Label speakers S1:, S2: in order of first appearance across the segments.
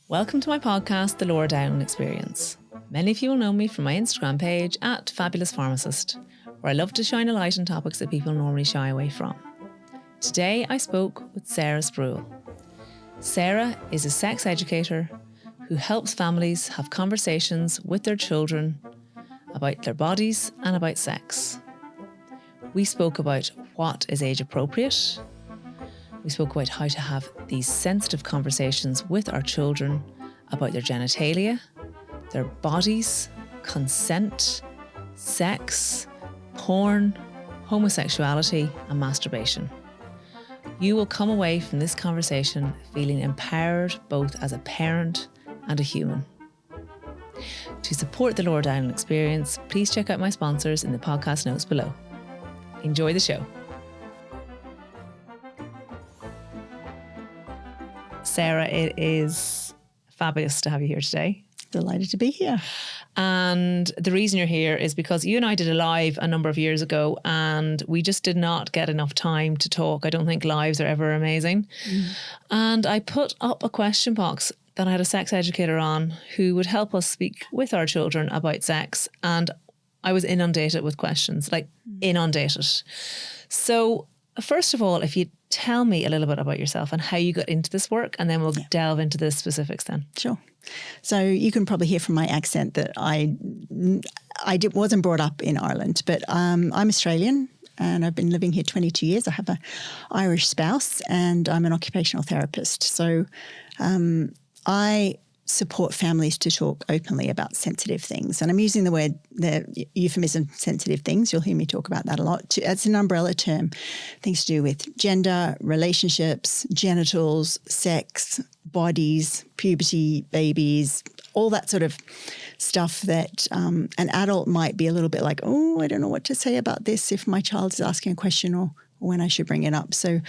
S1: Welcome to my podcast, The Laura Dowling Experience. Many of you will know me from my Instagram page at Fabulous Pharmacist, where I love to shine a light on topics that people normally shy away from. Today I spoke with Sarah Sproule. Sarah is a sex educator who helps families have conversations with their children about their bodies and about sex. We spoke about what is age appropriate. We spoke about how to have these sensitive conversations with our children about their genitalia, their bodies, consent, sex, porn, homosexuality, and masturbation. You will come away from this conversation feeling empowered both as a parent and a human. To support the Laura Dowling Experience, please check out my sponsors in the podcast notes below. Enjoy the show. Sarah, it is fabulous to have you here today.
S2: Delighted to be here.
S1: And the reason you're here is because you and I did a live a number of years ago and we just did not get enough time to talk. I don't think lives are ever amazing. And I put up a question box that I had a sex educator on who would help us speak with our children about sex. And I was inundated with questions, inundated. So first of all, if you tell me a little bit about yourself and how you got into this work, and then we'll delve into the specifics then.
S2: Sure. So you can probably hear from my accent that I wasn't brought up in Ireland, but I'm Australian and I've been living here 22 years. I have an Irish spouse and I'm an occupational therapist. So I support families to talk openly about sensitive things. And I'm using the euphemism sensitive things. You'll hear me talk about that a lot. It's an umbrella term, things to do with gender, relationships, genitals, sex, bodies, puberty, babies, all that sort of stuff that an adult might be a little bit like, oh, I don't know what to say about this if my child is asking a question or when I should bring it up. So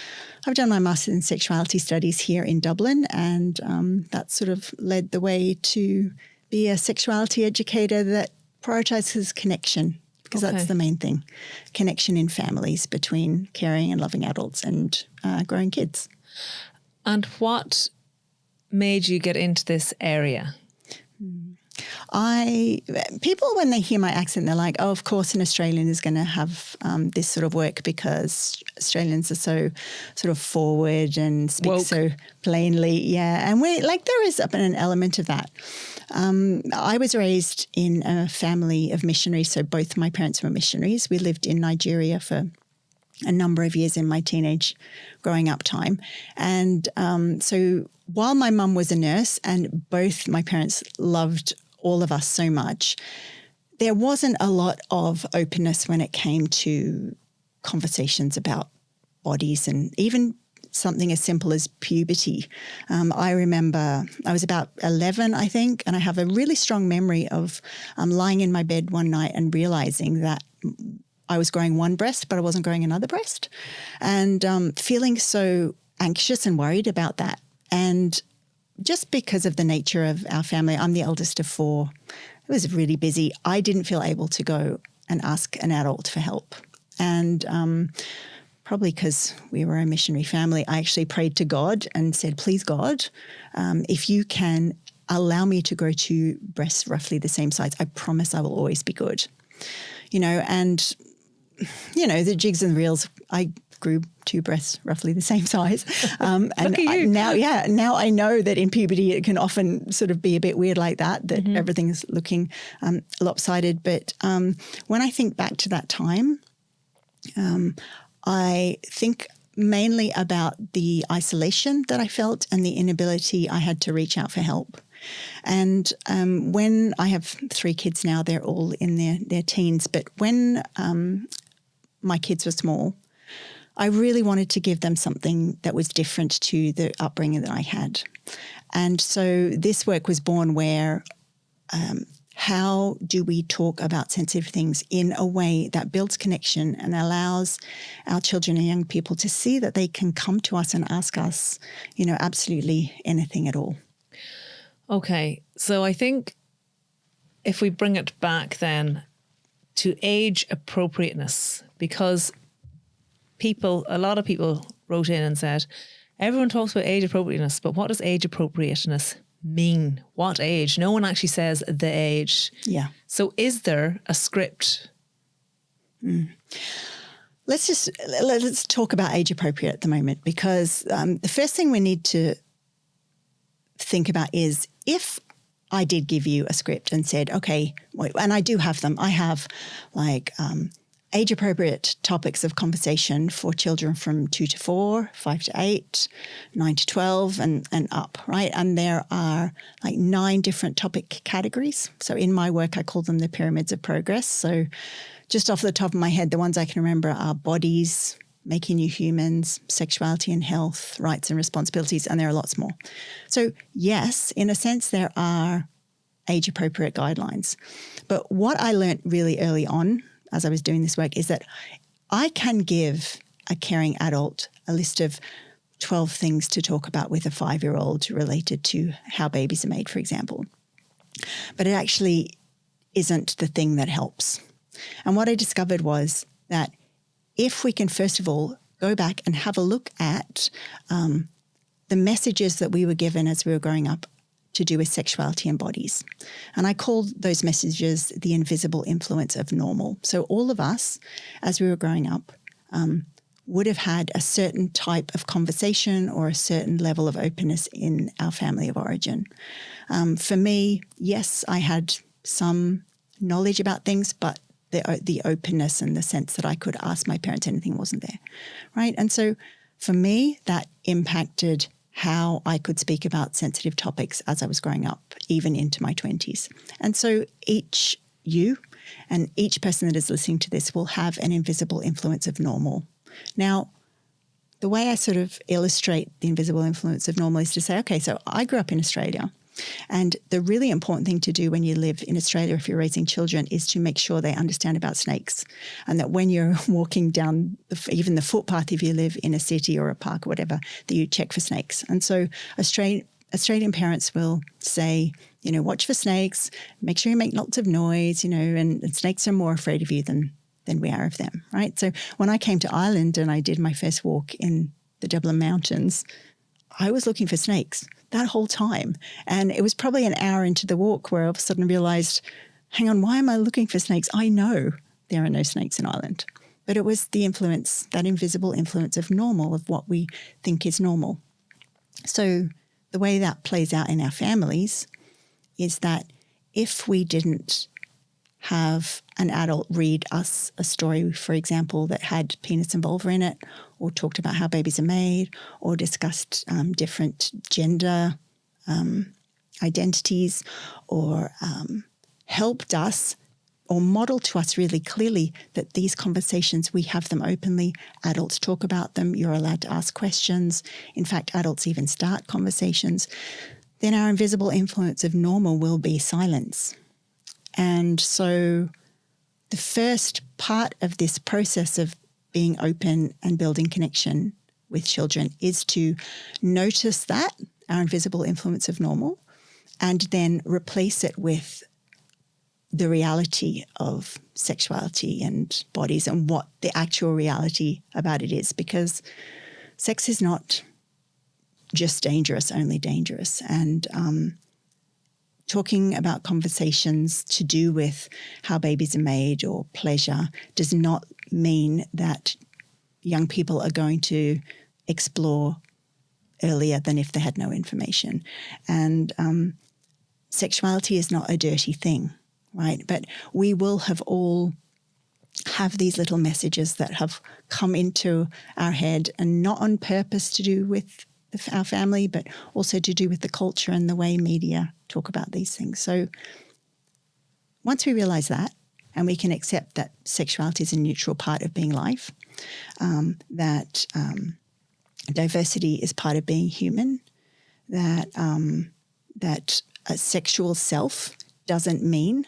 S2: I've done my Master's in Sexuality Studies here in Dublin, and that sort of led the way to be a sexuality educator that prioritizes connection, because that's the main thing, connection in families between caring and loving adults and growing kids.
S1: And what made you get into this area?
S2: People, when they hear my accent, they're like, oh, of course an Australian is going to have this sort of work because Australians are so sort of forward and speak
S1: woke.
S2: So plainly. Yeah. And there is an element of that. I was raised in a family of missionaries. So both my parents were missionaries. We lived in Nigeria for a number of years in my teenage growing up time. And so while my mum was a nurse and both my parents loved all of us so much, there wasn't a lot of openness when it came to conversations about bodies and even something as simple as puberty. I remember I was about 11, I think, and I have a really strong memory of lying in my bed one night and realizing that I was growing one breast, but I wasn't growing another breast, and feeling so anxious and worried about that. And just because of the nature of our family, I'm the eldest of four. It was really busy. I didn't feel able to go and ask an adult for help. And probably because we were a missionary family, I actually prayed to God and said, please, God, if you can allow me to grow two breasts roughly the same size, I promise I will always be good. And the jigs and the reels, I grew two breasts roughly the same size. And now I know that in puberty it can often sort of be a bit weird like that everything's looking lopsided. But when I think back to that time, I think mainly about the isolation that I felt and the inability I had to reach out for help. And when I have three kids now, they're all in their teens, but when my kids were small, I really wanted to give them something that was different to the upbringing that I had. And so this work was born where how do we talk about sensitive things in a way that builds connection and allows our children and young people to see that they can come to us and ask us, absolutely anything at all.
S1: Okay, so I think if we bring it back then to age appropriateness, because a lot of people wrote in and said, everyone talks about age appropriateness, but what does age appropriateness mean? What age? No one actually says the age.
S2: Yeah.
S1: So is there a script?
S2: Let's talk about age appropriate at the moment, because the first thing we need to think about is, if I did give you a script and said, okay, and I do have them. I have like age appropriate topics of conversation for children from 2 to 4, 5 to 8, 9 to 12 and up, right? And there are like 9 different topic categories. So in my work, I call them the pyramids of progress. So just off the top of my head, the ones I can remember are bodies, making you humans, sexuality and health, rights and responsibilities, and there are lots more. So yes, in a sense, there are age-appropriate guidelines. But what I learned really early on as I was doing this work is that I can give a caring adult a list of 12 things to talk about with a 5-year-old related to how babies are made, for example. But it actually isn't the thing that helps. And what I discovered was that if we can, first of all, go back and have a look at the messages that we were given as we were growing up to do with sexuality and bodies. And I called those messages the invisible influence of normal. So all of us, as we were growing up, would have had a certain type of conversation or a certain level of openness in our family of origin. For me, yes, I had some knowledge about things, but the openness and the sense that I could ask my parents anything wasn't there, right? And so for me, that impacted how I could speak about sensitive topics as I was growing up, even into my 20s. And so each you and each person that is listening to this will have an invisible influence of normal. Now, the way I sort of illustrate the invisible influence of normal is to say, okay, so I grew up in Australia. And the really important thing to do when you live in Australia, if you're raising children, is to make sure they understand about snakes. And that when you're walking down even the footpath, if you live in a city or a park or whatever, that you check for snakes. And so Australian parents will say, you know, watch for snakes, make sure you make lots of noise, you know, and snakes are more afraid of you than we are of them, right? So when I came to Ireland and I did my first walk in the Dublin Mountains, I was looking for snakes that whole time. And it was probably an hour into the walk where I all of a sudden realized, hang on, why am I looking for snakes? I know there are no snakes in Ireland. But it was the influence, that invisible influence of normal, of what we think is normal. So the way that plays out in our families is that if we didn't have an adult read us a story, for example, that had penis and vulva in it, or talked about how babies are made, or discussed different gender identities, or helped us or modeled to us really clearly that these conversations, we have them openly, adults talk about them, you're allowed to ask questions. In fact, adults even start conversations. Then our invisible influence of normal will be silence. And so the first part of this process of being open and building connection with children is to notice that, our invisible influence of normal, and then replace it with the reality of sexuality and bodies and what the actual reality about it is. Because sex is not just dangerous, only dangerous. And talking about conversations to do with how babies are made or pleasure does not mean that young people are going to explore earlier than if they had no information. And sexuality is not a dirty thing, right? But we will have all have these little messages that have come into our head, and not on purpose to do with our family, but also to do with the culture and the way media talk about these things. So once we realize that, and we can accept that sexuality is a neutral part of being life, that diversity is part of being human, that a sexual self doesn't mean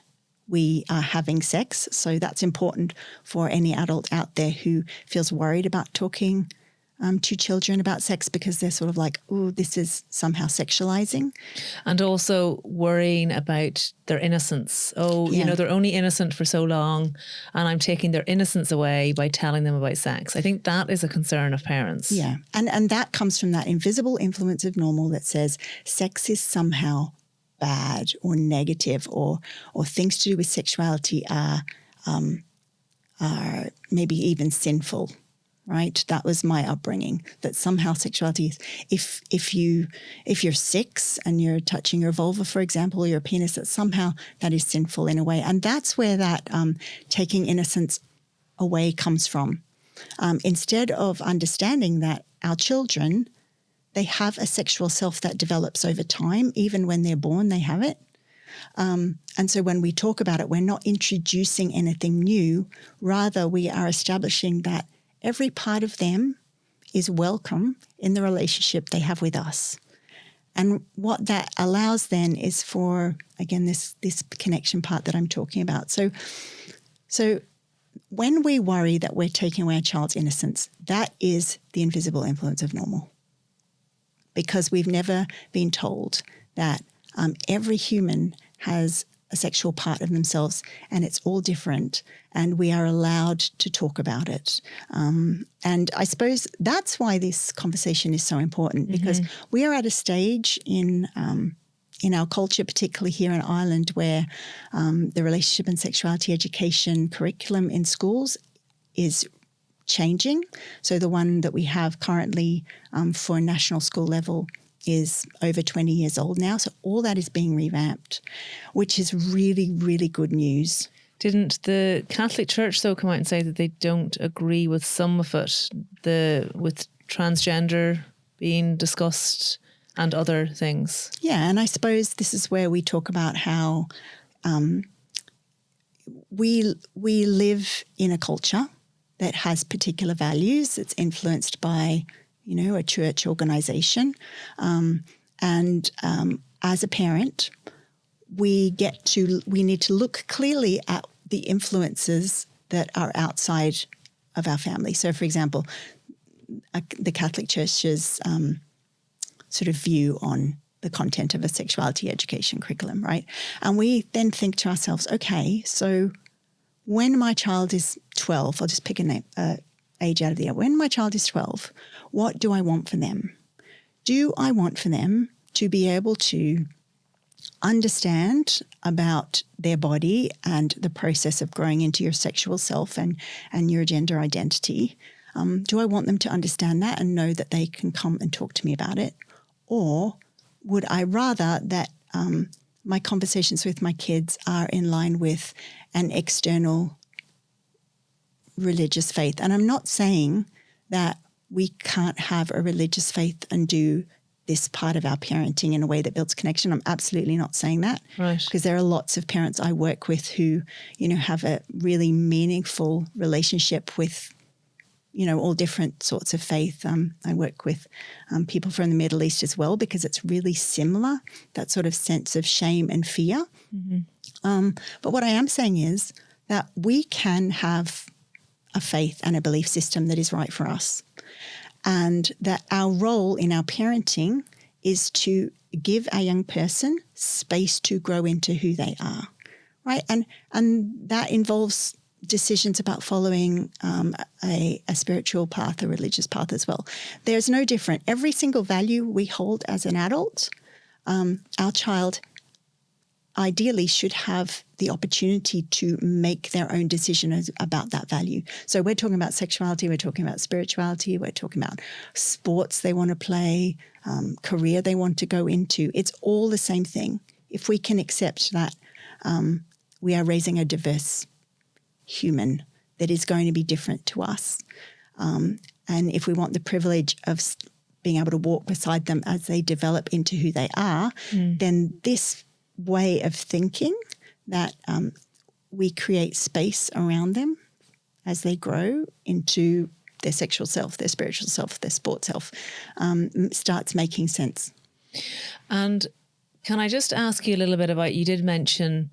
S2: we are having sex. So that's important for any adult out there who feels worried about talking to children about sex because they're sort of like, oh, this is somehow sexualizing.
S1: And also worrying about their innocence. Oh,
S2: Yeah.
S1: they're only innocent for so long and I'm taking their innocence away by telling them about sex. I think that is a concern of parents.
S2: Yeah. And that comes from that invisible influence of normal that says sex is somehow bad or negative or things to do with sexuality are maybe even sinful. Right, that was my upbringing. That somehow sexuality is, if you're 6 and you're touching your vulva, for example, or your penis, that somehow that is sinful in a way, and that's where that taking innocence away comes from. Instead of understanding that our children, they have a sexual self that develops over time, even when they're born, they have it. And so when we talk about it, we're not introducing anything new. Rather, we are establishing that every part of them is welcome in the relationship they have with us. And what that allows then is for, again, this connection part that I'm talking about. So when we worry that we're taking away a child's innocence, that is the invisible influence of normal. Because we've never been told that every human has a sexual part of themselves and it's all different and we are allowed to talk about it. And I suppose that's why this conversation is so important because we are at a stage in our culture, particularly here in Ireland, where the relationship and sexuality education curriculum in schools is changing. So the one that we have currently for national school level is over 20 years old now. So all that is being revamped, which is really, really good news.
S1: Didn't the Catholic Church, though, come out and say that they don't agree with some of it, with transgender being discussed and other things?
S2: Yeah, and I suppose this is where we talk about how we live in a culture that has particular values. It's influenced by a church organization. And as a parent, we need to look clearly at the influences that are outside of our family. So, for example, the Catholic Church's sort of view on the content of a sexuality education curriculum, right? And we then think to ourselves, okay, so when my child is 12, I'll just pick an age out of the air. When my child is 12, what do I want for them? Do I want for them to be able to understand about their body and the process of growing into your sexual self and your gender identity? Do I want them to understand that and know that they can come and talk to me about it? Or would I rather that my conversations with my kids are in line with an external religious faith? And I'm not saying that we can't have a religious faith and do this part of our parenting in a way that builds connection. I'm absolutely not saying that.
S1: Right.
S2: Because there are lots of parents I work with who, have a really meaningful relationship with, all different sorts of faith. I work with people from the Middle East as well because it's really similar, that sort of sense of shame and fear. But what I am saying is that we can have a faith and a belief system that is right for us. And that our role in our parenting is to give a young person space to grow into who they are, right? And that involves decisions about following a spiritual path, a religious path as well. There's no different. Every single value we hold as an adult, our child ideally should have the opportunity to make their own decision about that value. So we're talking about sexuality, we're talking about spirituality, we're talking about sports they want to play, career they want to go into. It's all the same thing. If we can accept that we are raising a diverse human that is going to be different to us, and if we want the privilege of being able to walk beside them as they develop into who they are, then this way of thinking that we create space around them as they grow into their sexual self, their spiritual self, their sport self, starts making sense.
S1: And can I just ask you a little bit about, you did mention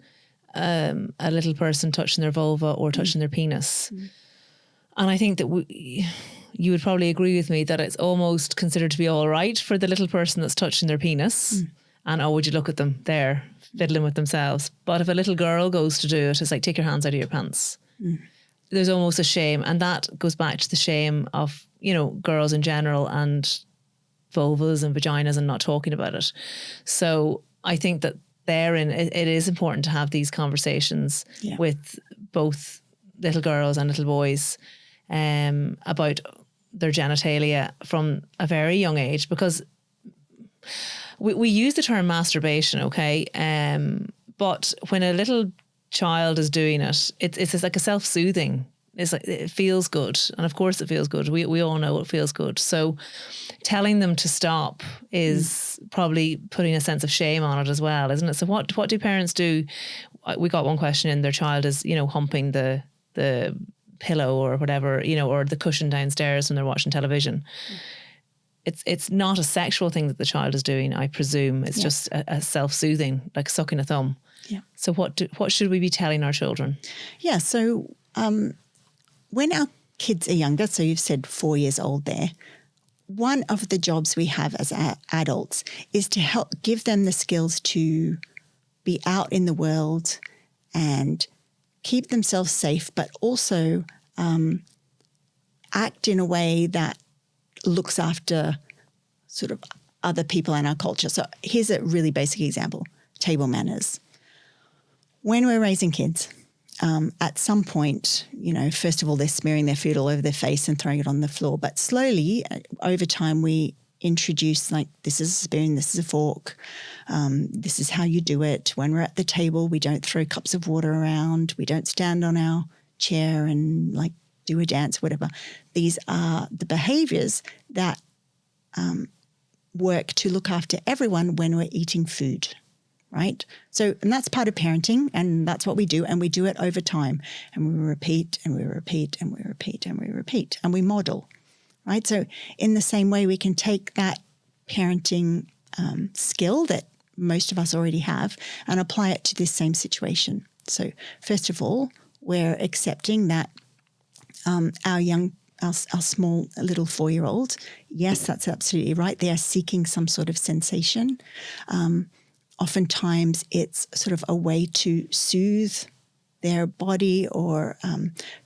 S1: a little person touching their vulva or touching their penis. And I think that you would probably agree with me that it's almost considered to be all right for the little person that's touching their penis. And would you look at them there fiddling with themselves? But if a little girl goes to do it, it's like, take your hands out of your pants. There's almost a shame. And that goes back to the shame of, girls in general and vulvas and vaginas and not talking about it. So I think that therein it is important to have these conversations with both little girls and little boys about their genitalia from a very young age, because we use the term masturbation, okay? But when a little child is doing it, it's like a self-soothing. It's like, it feels good. And of course it feels good. We all know it feels good. So telling them to stop is probably putting a sense of shame on it as well, isn't it? So what do parents do? We got one question in, their child is, humping the pillow or whatever, or the cushion downstairs when they're watching television. It's not a sexual thing that the child is doing, I presume. It's just a self-soothing, like sucking a thumb. Yeah. So what should we be telling our children?
S2: Yeah. So when our kids are younger, so you've said 4 years old there, one of the jobs we have as adults is to help give them the skills to be out in the world and keep themselves safe, but also act in a way that looks after sort of other people in our culture. So here's a really basic example, table manners. When we're raising kids, at some point, first of all, they're smearing their food all over their face and throwing it on the floor. But slowly, over time, we introduce, like, this is a spoon, this is a fork, this is how you do it. When we're at the table, we don't throw cups of water around. We don't stand on our chair and, like, do a dance, whatever. These are the behaviours that work to look after everyone when we're eating food. Right? So, and that's part of parenting, and that's what we do, and we do it over time, and we repeat and we repeat and we repeat and we repeat, and we model, right? So in the same way, we can take that parenting skill that most of us already have and apply it to this same situation. So first of all, we're accepting that our small little 4-year-old, yes, that's absolutely right. They are seeking some sort of sensation. Oftentimes it's sort of a way to soothe their body or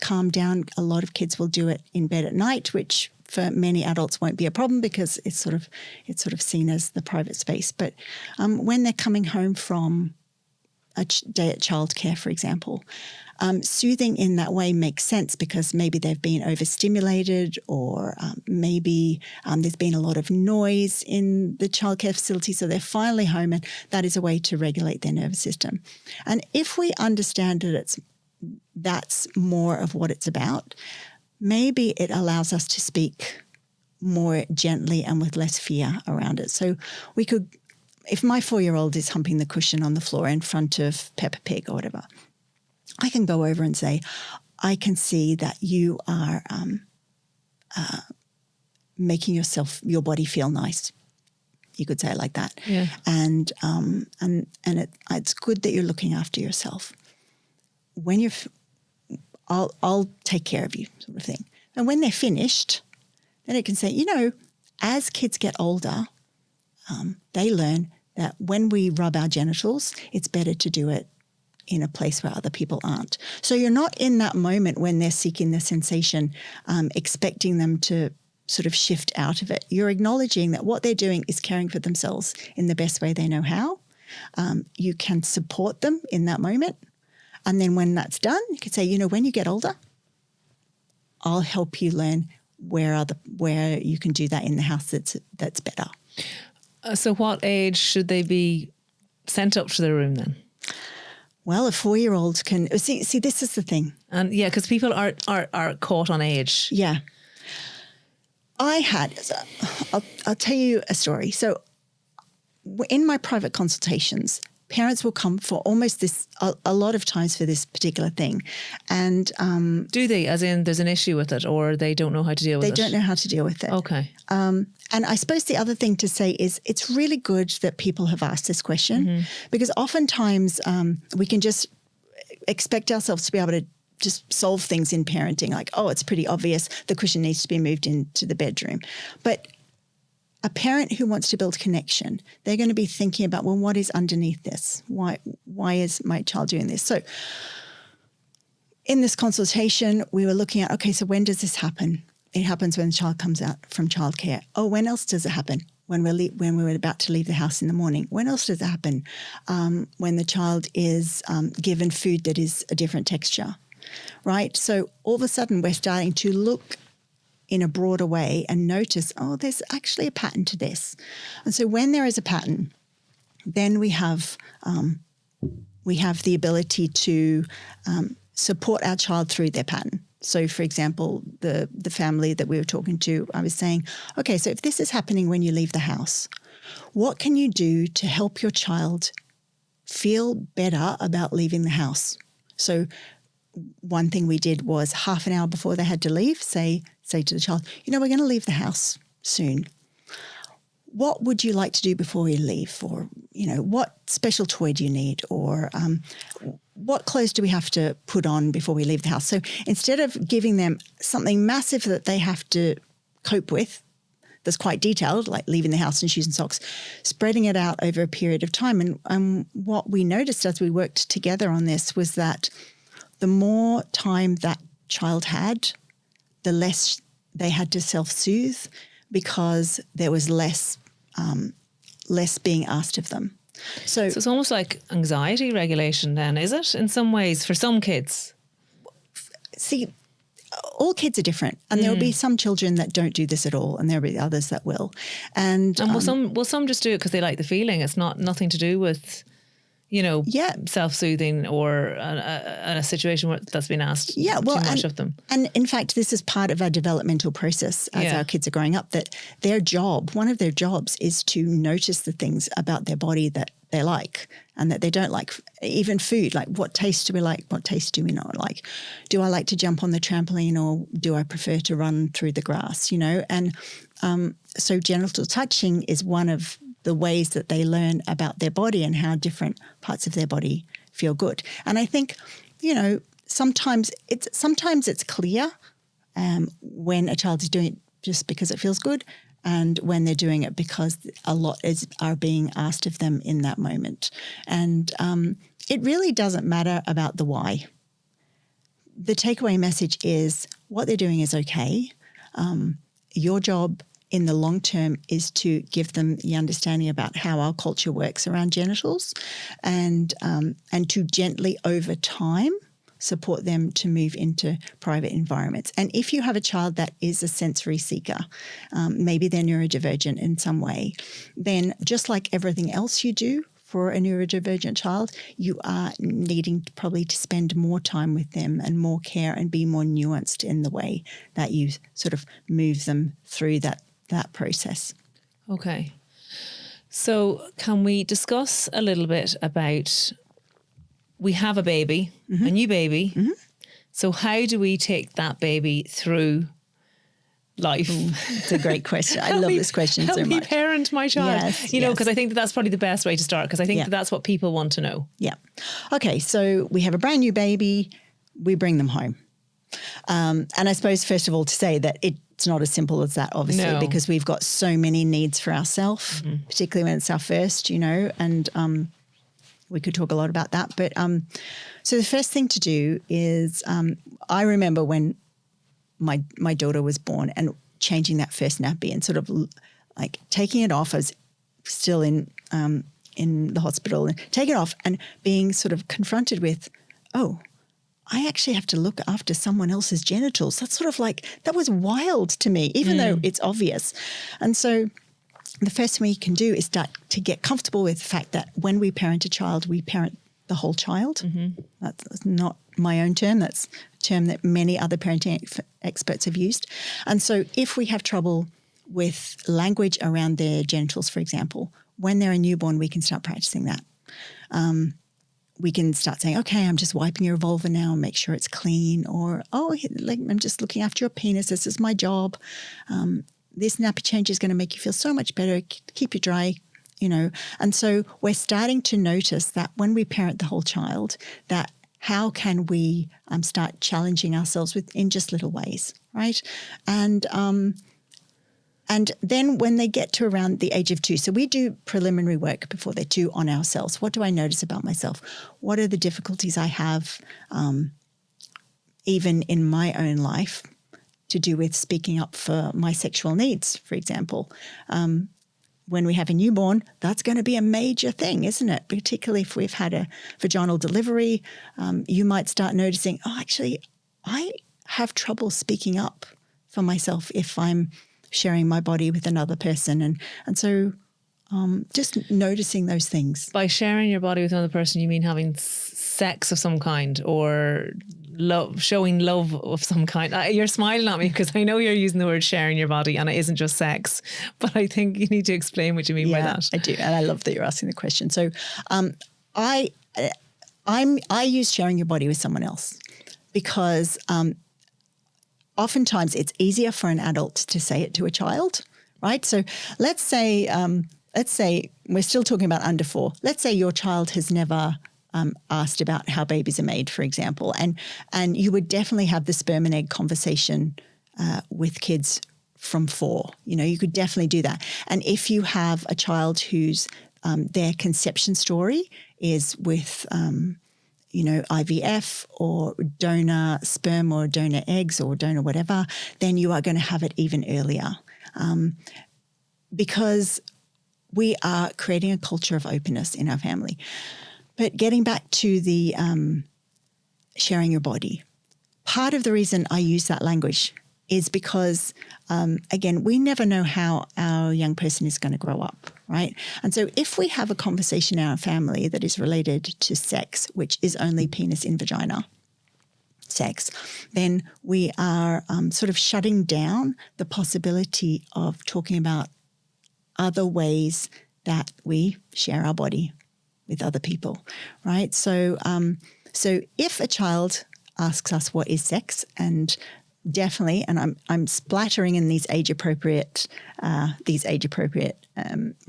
S2: calm down. A lot of kids will do it in bed at night, which for many adults won't be a problem because it's sort of seen as the private space. But when they're coming home from a day at childcare, for example, soothing in that way makes sense because maybe they've been overstimulated or maybe there's been a lot of noise in the childcare facility, so they're finally home, and that is a way to regulate their nervous system. And if we understand that that's more of what it's about, maybe it allows us to speak more gently and with less fear around it. So we could, if my 4-year-old is humping the cushion on the floor in front of Peppa Pig or whatever, I can go over and say, I can see that you are making your body feel nice. You could say it like that.
S1: Yeah.
S2: And it's good that you're looking after yourself. When I'll take care of you, sort of thing. And when they're finished, then it can say, as kids get older, they learn that when we rub our genitals, it's better to do it in a place where other people aren't. So you're not in that moment when they're seeking the sensation, expecting them to sort of shift out of it. You're acknowledging that what they're doing is caring for themselves in the best way they know how. You can support them in that moment. And then when that's done, you can say, when you get older, I'll help you learn where you can do that in the house that's better.
S1: So what age should they be sent up to their room then?
S2: Well, a 4-year-old can see. This is the thing,
S1: and because people are caught on age.
S2: Yeah, I'll tell you a story. So, in my private consultations, parents will come for almost this a lot of times for this particular thing, and
S1: do they? As in, there's an issue with it, or they don't know how to deal with it.
S2: They don't know how to deal with it.
S1: Okay.
S2: And I suppose the other thing to say is it's really good that people have asked this question because oftentimes we can just expect ourselves to be able to just solve things in parenting, like, oh, it's pretty obvious the cushion needs to be moved into the bedroom. But a parent who wants to build connection, they're going to be thinking about, well, what is underneath this? Why is my child doing this? So in this consultation, we were looking at, okay, so when does this happen? It happens when the child comes out from childcare. Oh, when else does it happen? When we're about to leave the house in the morning. When else does it happen? When the child is given food that is a different texture, right? So all of a sudden we're starting to look in a broader way and notice, oh, there's actually a pattern to this. And so when there is a pattern, then we have the ability to support our child through their pattern. So, for example, the family that we were talking to, I was saying, okay, so if this is happening when you leave the house, what can you do to help your child feel better about leaving the house? So one thing we did was half an hour before they had to leave, say to the child, we're going to leave the house soon. What would you like to do before we leave? Or, what special toy do you need? Or what clothes do we have to put on before we leave the house? So instead of giving them something massive that they have to cope with, that's quite detailed, like leaving the house in shoes and socks, spreading it out over a period of time. And what we noticed as we worked together on this was that the more time that child had, the less they had to self-soothe, because there was less being asked of them. So
S1: it's almost like anxiety regulation then, is it? In some ways, for some kids.
S2: See, all kids are different, and there'll be some children that don't do this at all, and there'll be others that will. And
S1: will some just do it because they like the feeling? It's nothing to do with, self-soothing or a situation where that's been asked too much of them. And
S2: in fact, this is part of our developmental process as our kids are growing up, that one of their jobs is to notice the things about their body that they like and that they don't like. Even food, like what taste do we like, what taste do we not like? Do I like to jump on the trampoline, or do I prefer to run through the grass, And so genital touching is one of the ways that they learn about their body and how different parts of their body feel good. And I think, sometimes it's clear when a child is doing it just because it feels good, and when they're doing it because a lot are being asked of them in that moment. And it really doesn't matter about the why. The takeaway message is what they're doing is okay. Your job in the long term is to give them the understanding about how our culture works around genitals, and to gently over time support them to move into private environments. And if you have a child that is a sensory seeker, maybe they're neurodivergent in some way, then just like everything else you do for a neurodivergent child, you are needing probably to spend more time with them and more care and be more nuanced in the way that you sort of move them through that process.
S1: Okay. So can we discuss a little bit about, we have a baby, a new baby. Mm-hmm. So how do we take that baby through life?
S2: It's a great question. I love this question so much.
S1: Help me parent my child.
S2: Yes,
S1: because I think that's probably the best way to start, because I think that's what people want to know.
S2: Yeah. Okay, so we have a brand new baby. We bring them home. And I suppose, first of all, to say that it's not as simple as that, obviously, because we've got so many needs for ourselves, particularly when it's our first, and we could talk a lot about that. But so the first thing to do is I remember when my daughter was born and changing that first nappy and sort of like taking it off. I was still in the hospital, and take it off and being sort of confronted with, oh, I actually have to look after someone else's genitals. That's sort of like, that was wild to me, even though it's obvious. And so the first thing we can do is start to get comfortable with the fact that when we parent a child, we parent the whole child. Mm-hmm. That's not my own term. That's a term that many other parenting experts have used. And so if we have trouble with language around their genitals, for example, when they're a newborn, we can start practicing that. We can start saying, okay, I'm just wiping your vulva now and make sure it's clean. Or, I'm just looking after your penis. This is my job. This nappy change is going to make you feel so much better. Keep you dry, And so we're starting to notice that when we parent the whole child, that how can we start challenging ourselves in just little ways, right? And then when they get to around the age of 2, so we do preliminary work before they're 2 on ourselves. What do I notice about myself? What are the difficulties I have even in my own life to do with speaking up for my sexual needs, for example? When we have a newborn, that's going to be a major thing, isn't it? Particularly if we've had a vaginal delivery, you might start noticing, oh, actually, I have trouble speaking up for myself if I'm sharing my body with another person. And so just noticing those things.
S1: By sharing your body with another person, you mean having sex of some kind or showing love of some kind? You're smiling at me because I know you're using the word sharing your body and it isn't just sex, but I think you need to explain what you mean by that.
S2: I do. And I love that you're asking the question. So I use sharing your body with someone else because oftentimes it's easier for an adult to say it to a child, right? So let's say we're still talking about under 4. Let's say your child has never asked about how babies are made, for example, and you would definitely have the sperm and egg conversation with kids from 4. You could definitely do that. And if you have a child whose their conception story is with IVF or donor sperm or donor eggs or donor whatever, then you are going to have it even earlier because we are creating a culture of openness in our family. But getting back to the sharing your body, part of the reason I use that language is because, again, we never know how our young person is going to grow up, right? And so if we have a conversation in our family that is related to sex, which is only penis in vagina sex, then we are sort of shutting down the possibility of talking about other ways that we share our body with other people, right? So if a child asks us what is sex, and definitely, and I'm splattering in these age appropriate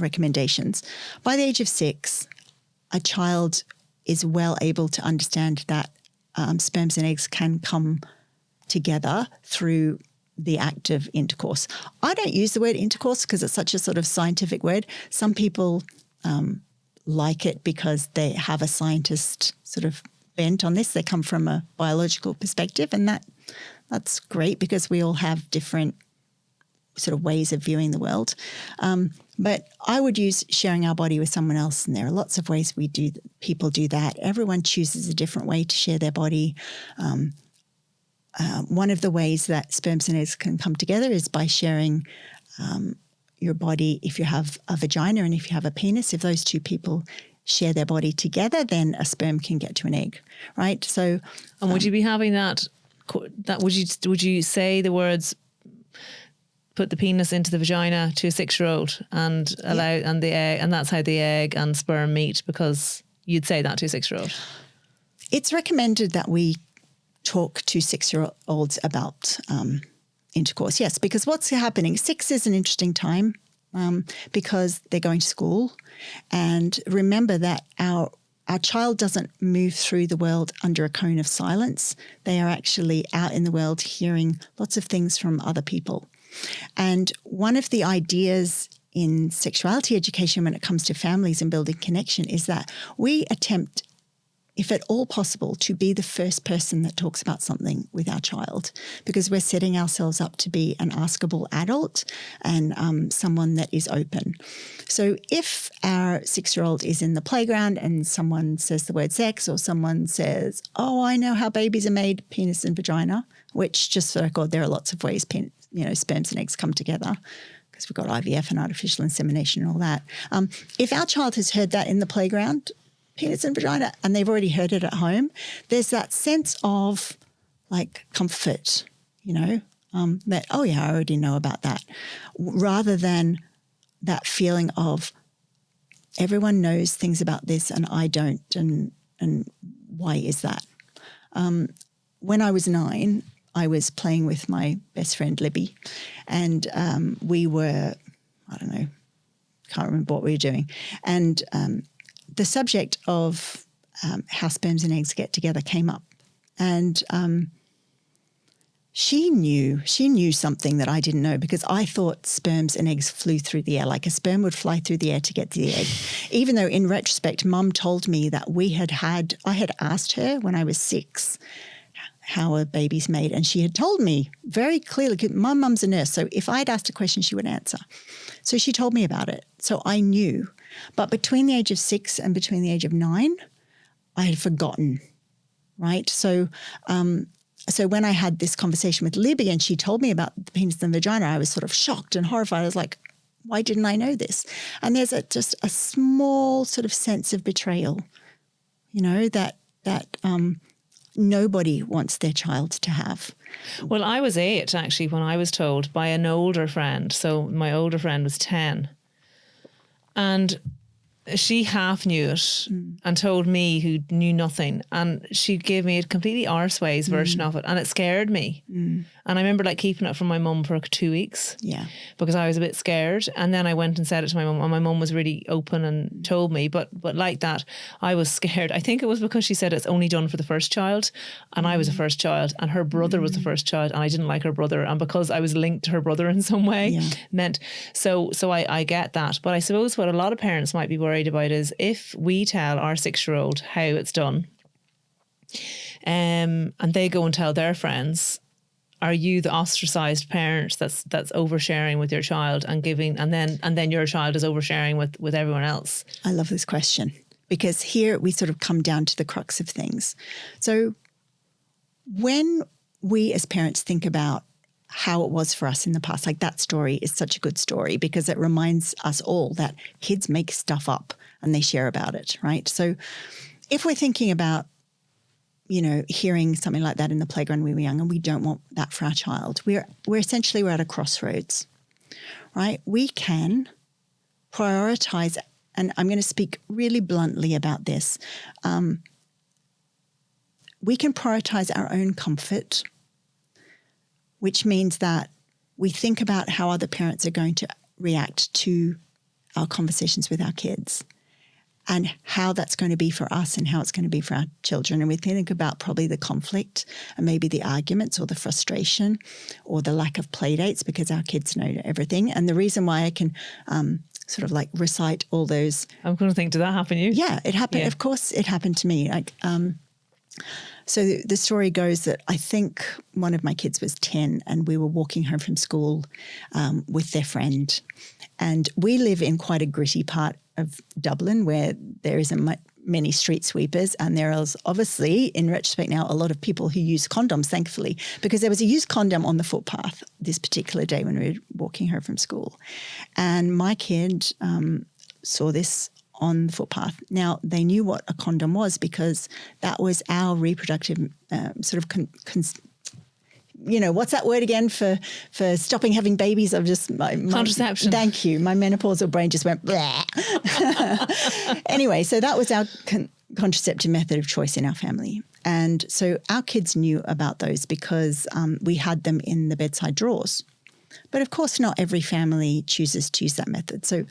S2: recommendations. By the age of 6, a child is well able to understand that sperms and eggs can come together through the act of intercourse. I don't use the word intercourse because it's such a sort of scientific word. Some people like it because they have a scientist sort of bent on this. They come from a biological perspective, and that's great because we all have different sort of ways of viewing the world. But I would use sharing our body with someone else, and there are lots of ways people do that. Everyone chooses a different way to share their body. One of the ways that sperms and eggs can come together is by sharing your body. If you have a vagina and if you have a penis, if those two people share their body together, then a sperm can get to an egg, right? So,
S1: and would you be having that would you say the words put the penis into the vagina to a 6-year-old and allow and the egg, and that's how the egg and sperm meet, because you'd say that to a 6-year-old?
S2: It's recommended that we talk to 6-year-olds about intercourse, yes, because what's happening, 6 is an interesting time because they're going to school. And remember that our child doesn't move through the world under a cone of silence. They are actually out in the world hearing lots of things from other people. And one of the ideas in sexuality education when it comes to families and building connection is that we attempt, if at all possible, to be the first person that talks about something with our child, because we're setting ourselves up to be an askable adult and someone that is open. So if our 6-year-old is in the playground and someone says the word sex, or someone says, oh, I know how babies are made, penis and vagina, which, just for the record, there are lots of ways sperms and eggs come together, because we've got IVF and artificial insemination and all that. If our child has heard that in the playground, penis and vagina, and they've already heard it at home, there's that sense of like comfort, that, oh yeah, I already know about that, rather than that feeling of everyone knows things about this and I don't, and why is that? When I was 9, I was playing with my best friend Libby, and we were, I don't know, can't remember what we were doing, and the subject of how sperms and eggs get together came up. And she knew something that I didn't know, because I thought sperms and eggs flew through the air, like a sperm would fly through the air to get to the egg. Even though in retrospect, Mum told me that I had asked her when I was 6 how a baby's made, and she had told me very clearly, my mum's a nurse, so if I'd asked a question, she would answer. So she told me about it. So I knew. But between the age of 6 and between the age of 9, I had forgotten, right? So when I had this conversation with Libby and she told me about the penis and vagina, I was sort of shocked and horrified. I was like, why didn't I know this? And there's just a small sort of sense of betrayal, that nobody wants their child to have.
S1: Well, I was 8 actually when I was told by an older friend. So my older friend was 10. And she half knew it and told me, who knew nothing, and she gave me a completely arseways version of it, and it scared me. And I remember keeping it from my mum for 2 weeks, because I was a bit scared. And then I went and said it to my mum, and my mum was really open and told me. But like that, I was scared. I think it was because she said it's only done for the first child, and I was the first child, and her brother was the first child, and I didn't like her brother, and because I was linked to her brother in some way, meant so I get that. But I suppose what a lot of parents might be worried about is if we tell our 6-year-old how it's done, and they go and tell their friends, are you the ostracized parent that's oversharing with your child and giving, and then your child is oversharing with everyone else?
S2: I love this question, because here we sort of come down to the crux of things. So when we as parents think about how it was for us in the past, that story is such a good story, because it reminds us all that kids make stuff up and they share about it, right? So if we're thinking about, hearing something like that in the playground when we were young, and we don't want that for our child, we're at a crossroads, right? We can prioritize, and I'm going to speak really bluntly about this. We can prioritize our own comfort, which means that we think about how other parents are going to react to our conversations with our kids, and how that's going to be for us and how it's going to be for our children. And we think about probably the conflict and maybe the arguments or the frustration or the lack of play dates, because our kids know everything. And the reason why I can recite all those.
S1: I'm going to think, did that happen to you?
S2: Yeah, it happened. Yeah. Of course it happened to me. So the story goes that I think one of my kids was 10 and we were walking home from school with their friend. And we live in quite a gritty part of Dublin where there isn't many street sweepers, and there is obviously, in retrospect now, a lot of people who use condoms, thankfully, because there was a used condom on the footpath this particular day when we were walking home from school. And my kid saw this on the footpath. Now, they knew what a condom was because that was our reproductive what's that word again for stopping having babies? I've just
S1: contraception.
S2: Thank you. My menopausal brain just went blah. Anyway, so that was our contraceptive method of choice in our family, and so our kids knew about those because we had them in the bedside drawers. But of course, not every family chooses to use that method. So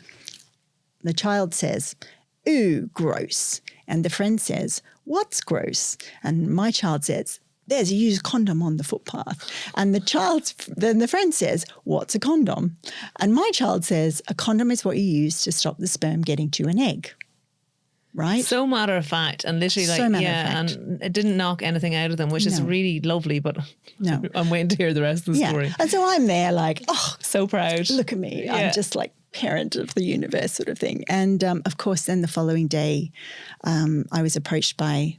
S2: the child says, "Ooh, gross," and the friend says, "What's gross?" And my child says, "There's a used condom on the footpath." And then the friend says, "What's a condom?" And my child says, "A condom is what you use to stop the sperm getting to an egg." Right?
S1: So matter of fact, and literally and it didn't knock anything out of them, which is really lovely, but no. I'm waiting to hear the rest of the story.
S2: And so I'm there
S1: so proud.
S2: Look at me. Yeah. I'm just parent of the universe sort of thing. And of course, then the following day, I was approached by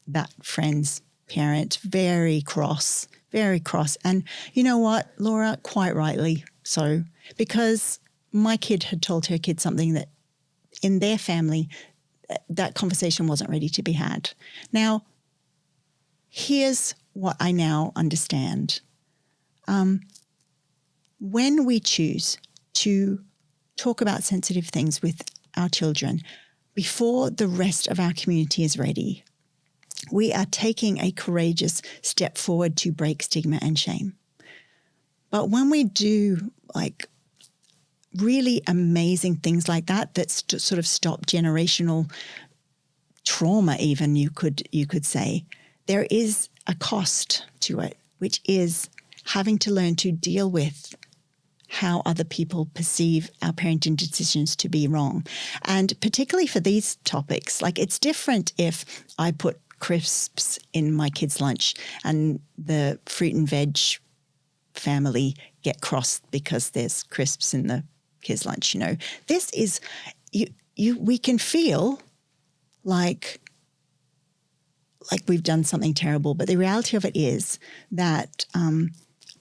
S2: that friend's parent, very cross. And you know what, Laura, quite rightly so, because my kid had told her kid something that in their family, that conversation wasn't ready to be had. Now, here's what I now understand. When we choose to talk about sensitive things with our children before the rest of our community is ready, we are taking a courageous step forward to break stigma and shame. But when we do really amazing things like that sort of stop generational trauma even, you could say, there is a cost to it, which is having to learn to deal with how other people perceive our parenting decisions to be wrong. And particularly for these topics, like it's different if I put crisps in my kids' lunch and the fruit and veg family get cross because there's crisps in the kids' lunch. This is, we can feel like we've done something terrible, but the reality of it is that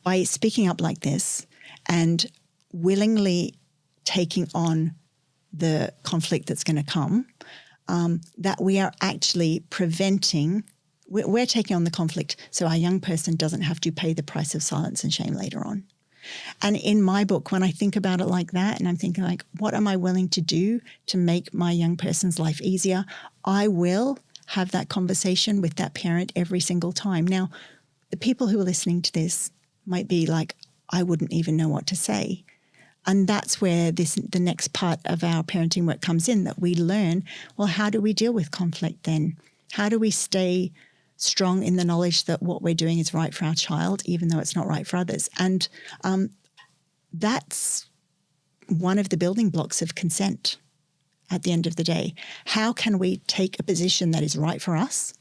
S2: by speaking up like this and willingly taking on the conflict that's going to come, that we are actually preventing, we're taking on the conflict so our young person doesn't have to pay the price of silence and shame later on. And in my book, when I think about it like that, and I'm thinking like, what am I willing to do to make my young person's life easier? I will have that conversation with that parent every single time. Now, the people who are listening to this might be like, I wouldn't even know what to say. And that's where the next part of our parenting work comes in, that we learn, well, how do we deal with conflict then? How do we stay strong in the knowledge that what we're doing is right for our child, even though it's not right for others? And that's one of the building blocks of consent at the end of the day. How can we take a position that is right for us,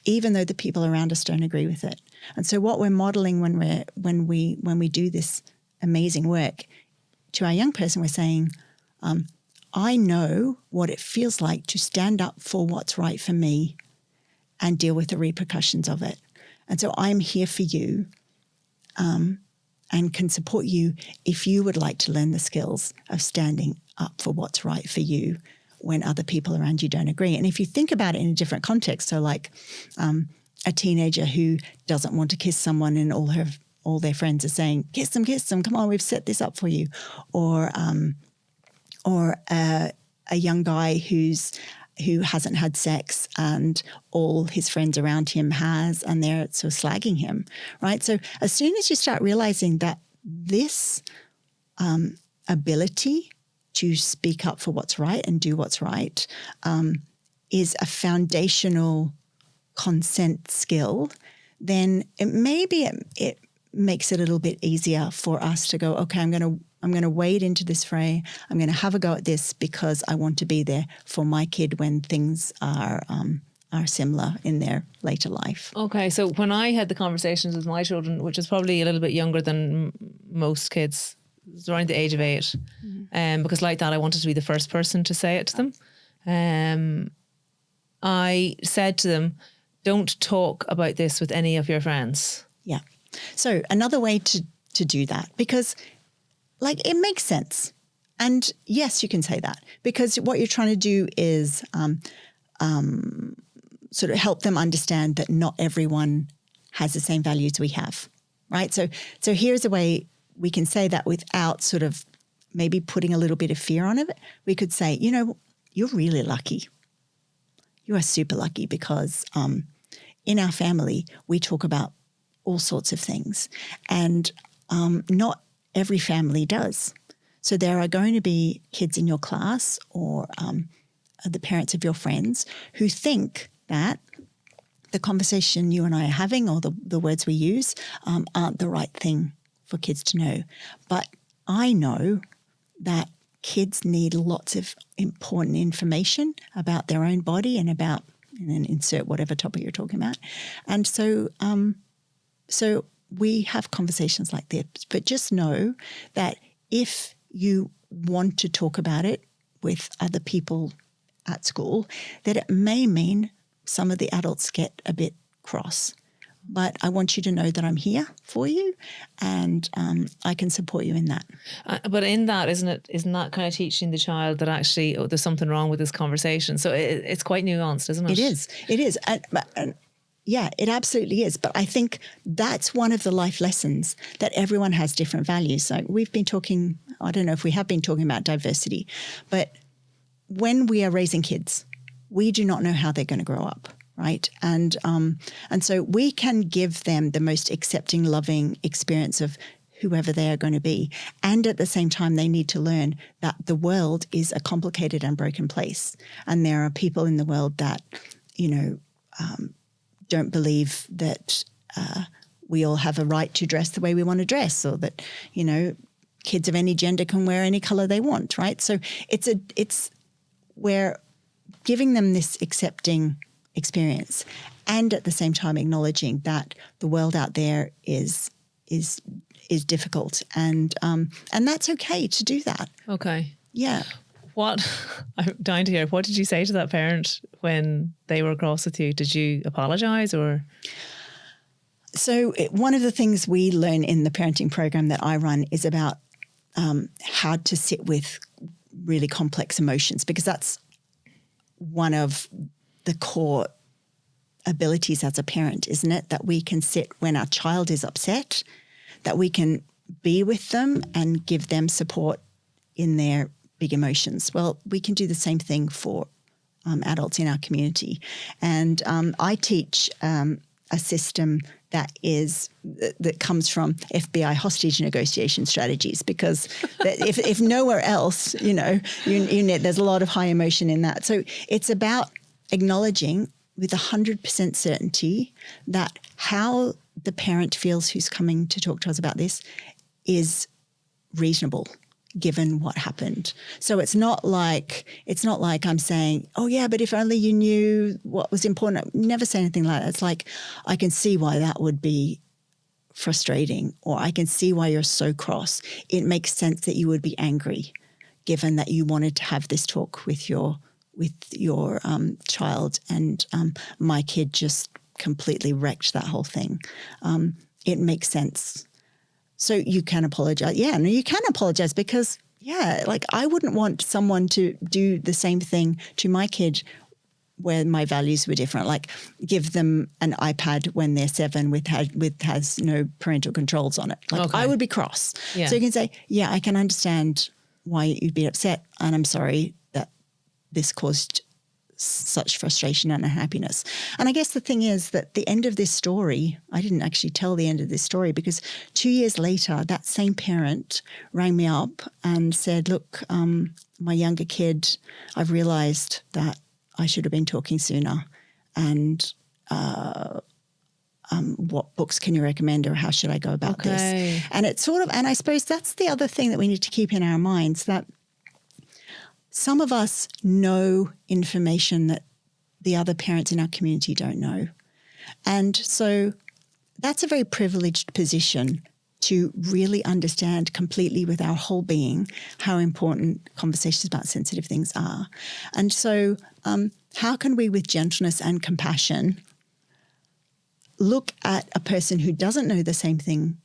S2: even though the people around us don't agree with it? And so what we're modeling when we do this amazing work to our young person, we're saying, I know what it feels like to stand up for what's right for me and deal with the repercussions of it. And so I'm here for you and can support you if you would like to learn the skills of standing up for what's right for you when other people around you don't agree. And if you think about it in a different context, so like a teenager who doesn't want to kiss someone and all their friends are saying, kiss them, come on, we've set this up for you. Or a young guy who hasn't had sex and all his friends around him has, and they're sort of slagging him, right? So as soon as you start realizing that this ability to speak up for what's right and do what's right is a foundational consent skill, then it makes it a little bit easier for us to go, okay, I'm going to wade into this fray. I'm going to have a go at this because I want to be there for my kid when things are similar in their later life.
S1: Okay, so when I had the conversations with my children, which is probably a little bit younger than most kids, it was around the age of 8, because like that, I wanted to be the first person to say it to them. I said to them, don't talk about this with any of your friends.
S2: Yeah. So another way to do that, because like it makes sense. And yes, you can say that because what you're trying to do is sort of help them understand that not everyone has the same values we have, right? So here's a way we can say that without sort of maybe putting a little bit of fear on it. We could say, you're really lucky. You are super lucky because in our family, we talk about all sorts of things, and not every family does. So there are going to be kids in your class or the parents of your friends who think that the conversation you and I are having or the words we use aren't the right thing for kids to know. But I know that kids need lots of important information about their own body and about, and then insert whatever topic you're talking about. And so we have conversations like this, but just know that if you want to talk about it with other people at school, that it may mean some of the adults get a bit cross. But I want you to know that I'm here for you and I can support you in that.
S1: But in that, isn't that kind of teaching the child that actually there's something wrong with this conversation? So it's quite nuanced, isn't it?
S2: It is. And yeah, it absolutely is. But I think that's one of the life lessons, that everyone has different values. So we've been talking, I don't know if we have been talking about diversity, but when we are raising kids, we do not know how they're going to grow up, right? And so we can give them the most accepting, loving experience of whoever they are going to be. And at the same time, they need to learn that the world is a complicated and broken place. And there are people in the world that, don't believe that we all have a right to dress the way we want to dress, or that, kids of any gender can wear any color they want, right? So we're giving them this accepting experience, and at the same time acknowledging that the world out there is difficult, and that's okay to do that.
S1: Okay.
S2: Yeah.
S1: I'm dying to hear, what did you say to that parent when they were cross with you? Did you apologize or?
S2: So one of the things we learn in the parenting program that I run is about how to sit with really complex emotions, because that's one of the core abilities as a parent, isn't it? That we can sit when our child is upset, that we can be with them and give them support in their big emotions. Well, we can do the same thing for adults in our community. And I teach a system that comes from FBI hostage negotiation strategies, because if nowhere else, there's a lot of high emotion in that. So it's about acknowledging with 100% certainty that how the parent feels who's coming to talk to us about this is reasonable given what happened. So it's not like I'm saying, oh yeah, but if only you knew what was important. I never say anything like that. It's like, I can see why that would be frustrating, or I can see why you're so cross. It makes sense that you would be angry given that you wanted to have this talk with your child, and my kid just completely wrecked that whole thing. It makes sense. So you can apologize. Yeah, no, you can apologize, because, I wouldn't want someone to do the same thing to my kid where my values were different, like give them an iPad when they're 7 has no parental controls on it. Like, I would be cross. Yeah. So you can say, yeah, I can understand why you'd be upset, and I'm sorry that this caused such frustration and unhappiness. And I guess the thing is that the end of this story, I didn't actually tell the end of this story, because 2 years later, that same parent rang me up and said, look, my younger kid, I've realized that I should have been talking sooner, and what books can you recommend, or how should I go about this? And it's and I suppose that's the other thing that we need to keep in our minds, that some of us know information that the other parents in our community don't know. And so that's a very privileged position to really understand completely with our whole being how important conversations about sensitive things are. And so how can we, with gentleness and compassion, look at a person who doesn't know the same thing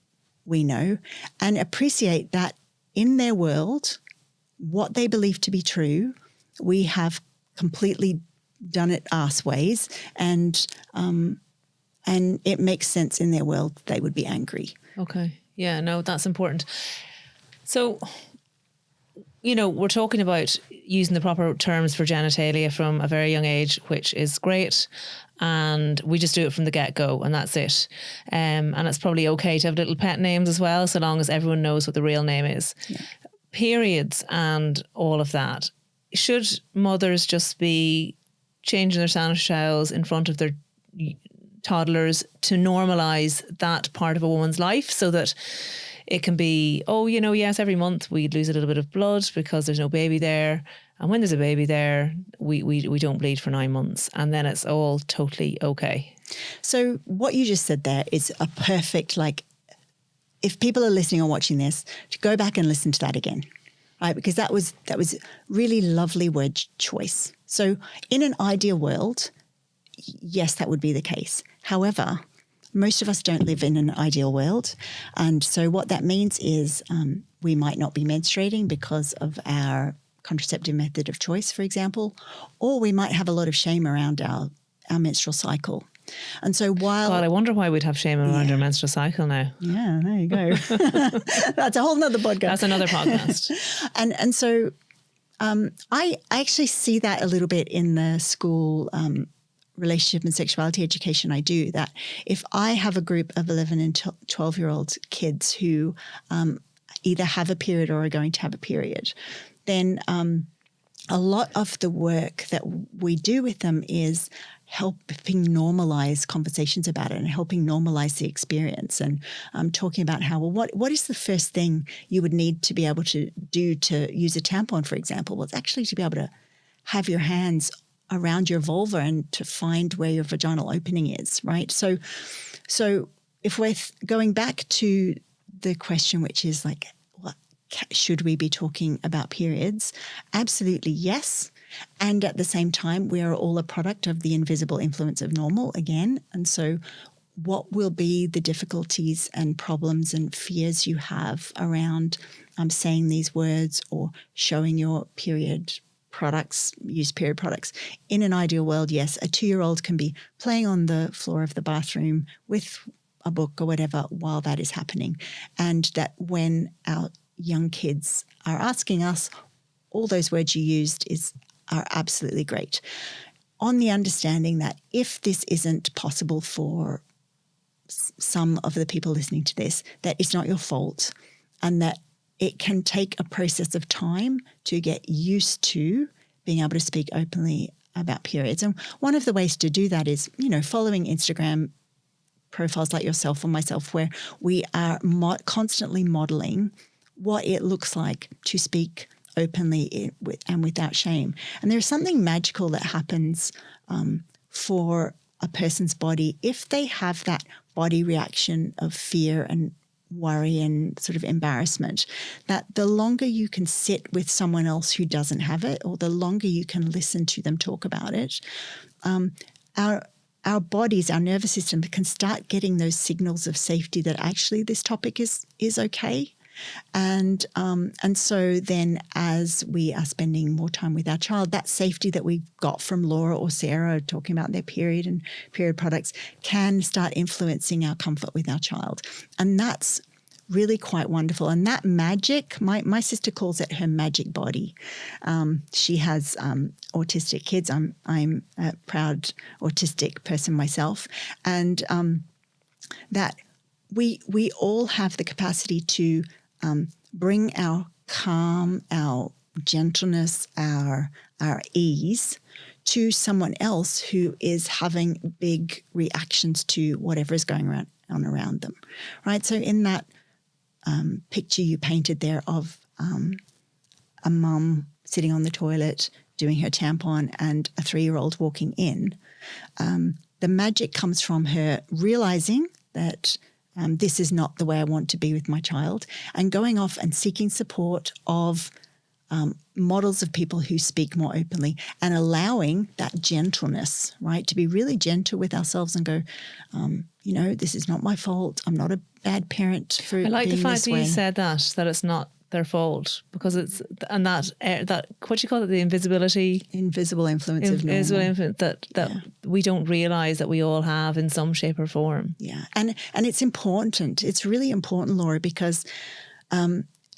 S2: we know and appreciate that in their world, what they believe to be true, we have completely done it arse ways, and it makes sense in their world they would be angry. Okay.
S1: Yeah, no, that's important. So, we're talking about using the proper terms for genitalia from a very young age, which is great. And we just do it from the get-go, and that's it. And it's probably okay to have little pet names as well, so long as everyone knows what the real name is. Yeah. Periods and all of that. Should mothers just be changing their sanitary towels in front of their toddlers to normalise that part of a woman's life, so that it can be, yes, every month we lose a little bit of blood because there's no baby there. And when there's a baby there, we don't bleed for 9 months. And then it's all totally okay.
S2: So what you just said there is a perfect, if people are listening or watching this, to go back and listen to that again, right? Because that was really lovely word choice. So in an ideal world, yes, that would be the case. However, most of us don't live in an ideal world. And so what that means is we might not be menstruating because of our contraceptive method of choice, for example, or we might have a lot of shame around our menstrual cycle. And so while...
S1: God, I wonder why we'd have shame around our menstrual cycle now.
S2: Yeah, there you go. That's a whole nother podcast.
S1: That's another podcast.
S2: And so I actually see that a little bit in the school relationship and sexuality education I do, that if I have a group of 11 and 12-year-old kids who either have a period or are going to have a period, then a lot of the work that we do with them is helping normalize conversations about it and helping normalize the experience, and talking about how, well, what is the first thing you would need to be able to do to use a tampon, for example? Well, it's actually to be able to have your hands around your vulva and to find where your vaginal opening is, right? So if we're going back to the question, which is like, should we be talking about periods? Absolutely yes. And at the same time, we are all a product of the invisible influence of normal again. And so what will be the difficulties and problems and fears you have around saying these words or showing your period products, use period products? In an ideal world, yes, a 2-year-old can be playing on the floor of the bathroom with a book or whatever while that is happening. And that when our young kids are asking us, all those words you used are absolutely great. On the understanding that if this isn't possible for some of the people listening to this, that it's not your fault, and that it can take a process of time to get used to being able to speak openly about periods. And one of the ways to do that is, following Instagram profiles like yourself or myself, where we are constantly modeling what it looks like to speak openly and without shame. And there's something magical that happens for a person's body if they have that body reaction of fear and worry and sort of embarrassment, that the longer you can sit with someone else who doesn't have it, or the longer you can listen to them talk about it, our bodies, our nervous system can start getting those signals of safety that actually this topic is okay. And so then as we are spending more time with our child, that safety that we got from Laura or Sarah talking about their period and period products can start influencing our comfort with our child. And that's really quite wonderful. And that magic, my sister calls it her magic body. She has autistic kids. I'm a proud autistic person myself. And that we all have the capacity to bring our calm, our gentleness, our ease to someone else who is having big reactions to whatever is going on around them, right? So in that picture you painted there of a mum sitting on the toilet doing her tampon and a 3-year-old walking in, the magic comes from her realizing that this is not the way I want to be with my child, and going off and seeking support of models of people who speak more openly, and allowing that gentleness, right, to be really gentle with ourselves and go, this is not my fault. I'm not a bad parent for being this way.
S1: I like the fact that you said that it's not their fault, because it's, and that what you call it, the invisible influence of normal. That we don't realize that we all have in some shape or form.
S2: Yeah, and it's important. It's really important, Laura, because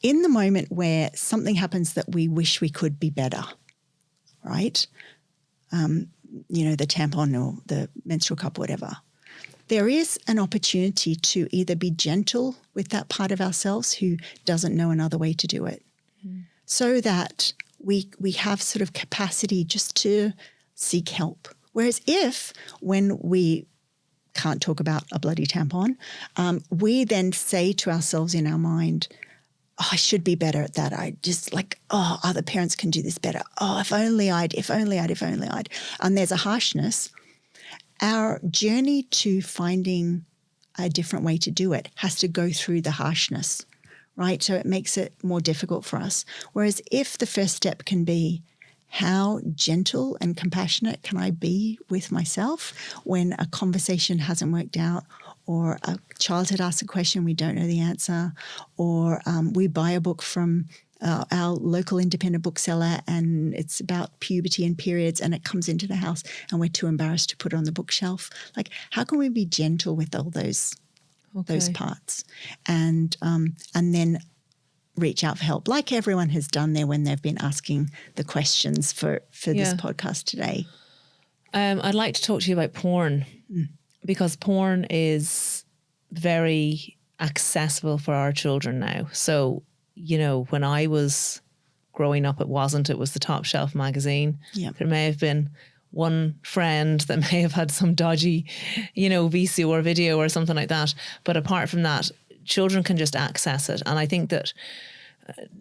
S2: in the moment where something happens that we wish we could be better, right? The tampon or the menstrual cup, whatever. There is an opportunity to either be gentle with that part of ourselves who doesn't know another way to do it, so that we have sort of capacity just to seek help. Whereas when we can't talk about a bloody tampon, we then say to ourselves in our mind, I should be better at that. I just other parents can do this better. Oh, if only I'd. And there's a harshness. Our journey to finding a different way to do it has to go through the harshness, right? So it makes it more difficult for us. Whereas if the first step can be, how gentle and compassionate can I be with myself when a conversation hasn't worked out, or a child had asked a question we don't know the answer, or we buy a book from our local independent bookseller and it's about puberty and periods, and it comes into the house and we're too embarrassed to put it on the bookshelf. Like, how can we be gentle with all those parts, and then reach out for help, like everyone has done there when they've been asking the questions for this podcast today.
S1: I'd like to talk to you about porn because porn is very accessible for our children now. So, when I was growing up, it wasn't. It was the top shelf magazine.
S2: Yeah.
S1: There may have been one friend that may have had some dodgy, VCR or video or something like that. But apart from that, children can just access it. And I think that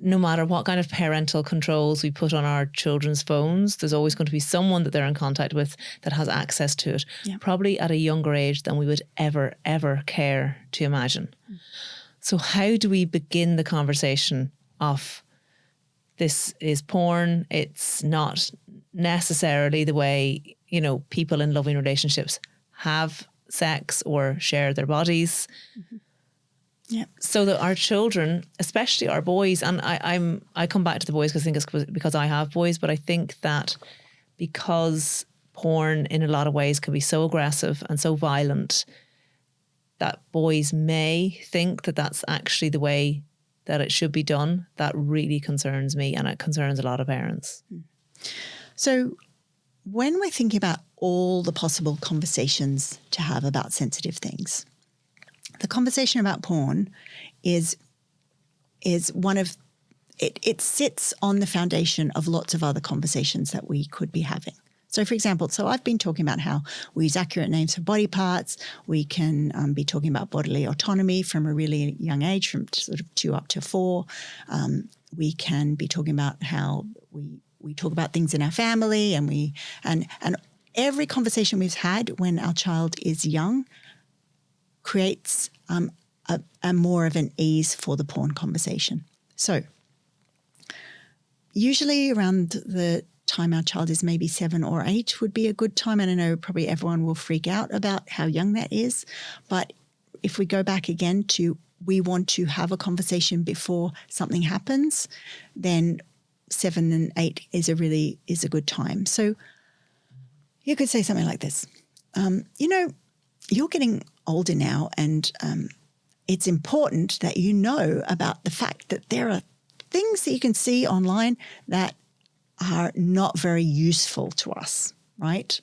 S1: no matter what kind of parental controls we put on our children's phones, there's always going to be someone that they're in contact with that has access to it, probably at a younger age than we would ever care to imagine. So how do we begin the conversation of this is porn? It's not necessarily the way, people in loving relationships have sex or share their bodies.
S2: Yeah.
S1: So that our children, especially our boys, and I come back to the boys because I think it's because I have boys, but I think that because porn in a lot of ways can be so aggressive and so violent that boys may think that that's actually the way that it should be done, that really concerns me, and it concerns a lot of parents.
S2: So when we're thinking about all the possible conversations to have about sensitive things, the conversation about porn is one of it sits on the foundation of lots of other conversations that we could be having. So, for example, I've been talking about how we use accurate names for body parts. We can be talking about bodily autonomy from a really young age, from sort of 2 up to 4. We can be talking about how we talk about things in our family, and every conversation we've had when our child is young creates a more of an ease for the porn conversation. So usually around the time our child is maybe 7 or 8 would be a good time. And I know probably everyone will freak out about how young that is. But if we go back again to we want to have a conversation before something happens, then 7 and 8 is a good time. So you could say something like this. You're getting older now, and it's important that you know about the fact that there are things that you can see online that are not very useful to us, right?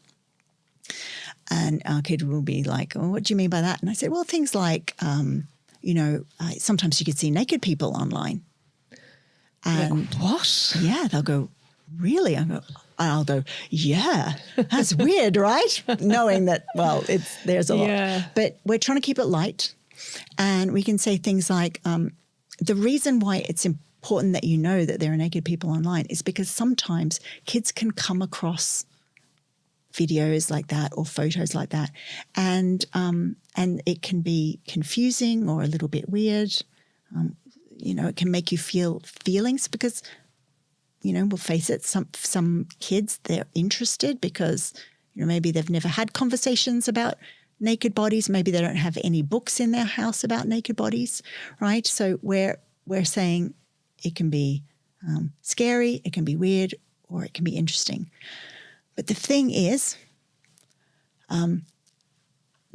S2: And our kid will be like, oh, what do you mean by that? And I said, well, things like, sometimes you could see naked people online. And
S1: like, what?
S2: Yeah, they'll go, really? I'll go, yeah, that's weird, right? Knowing that, well, there's a lot.
S1: Yeah.
S2: But we're trying to keep it light. And we can say things like, the reason why it's important that you know that there are naked people online is because sometimes kids can come across videos like that or photos like that. And it can be confusing or a little bit weird. It can make you feel feelings because, we'll face it, some kids, they're interested because, maybe they've never had conversations about naked bodies. Maybe they don't have any books in their house about naked bodies, right? So we're saying it can be scary, it can be weird, or it can be interesting. But the thing is,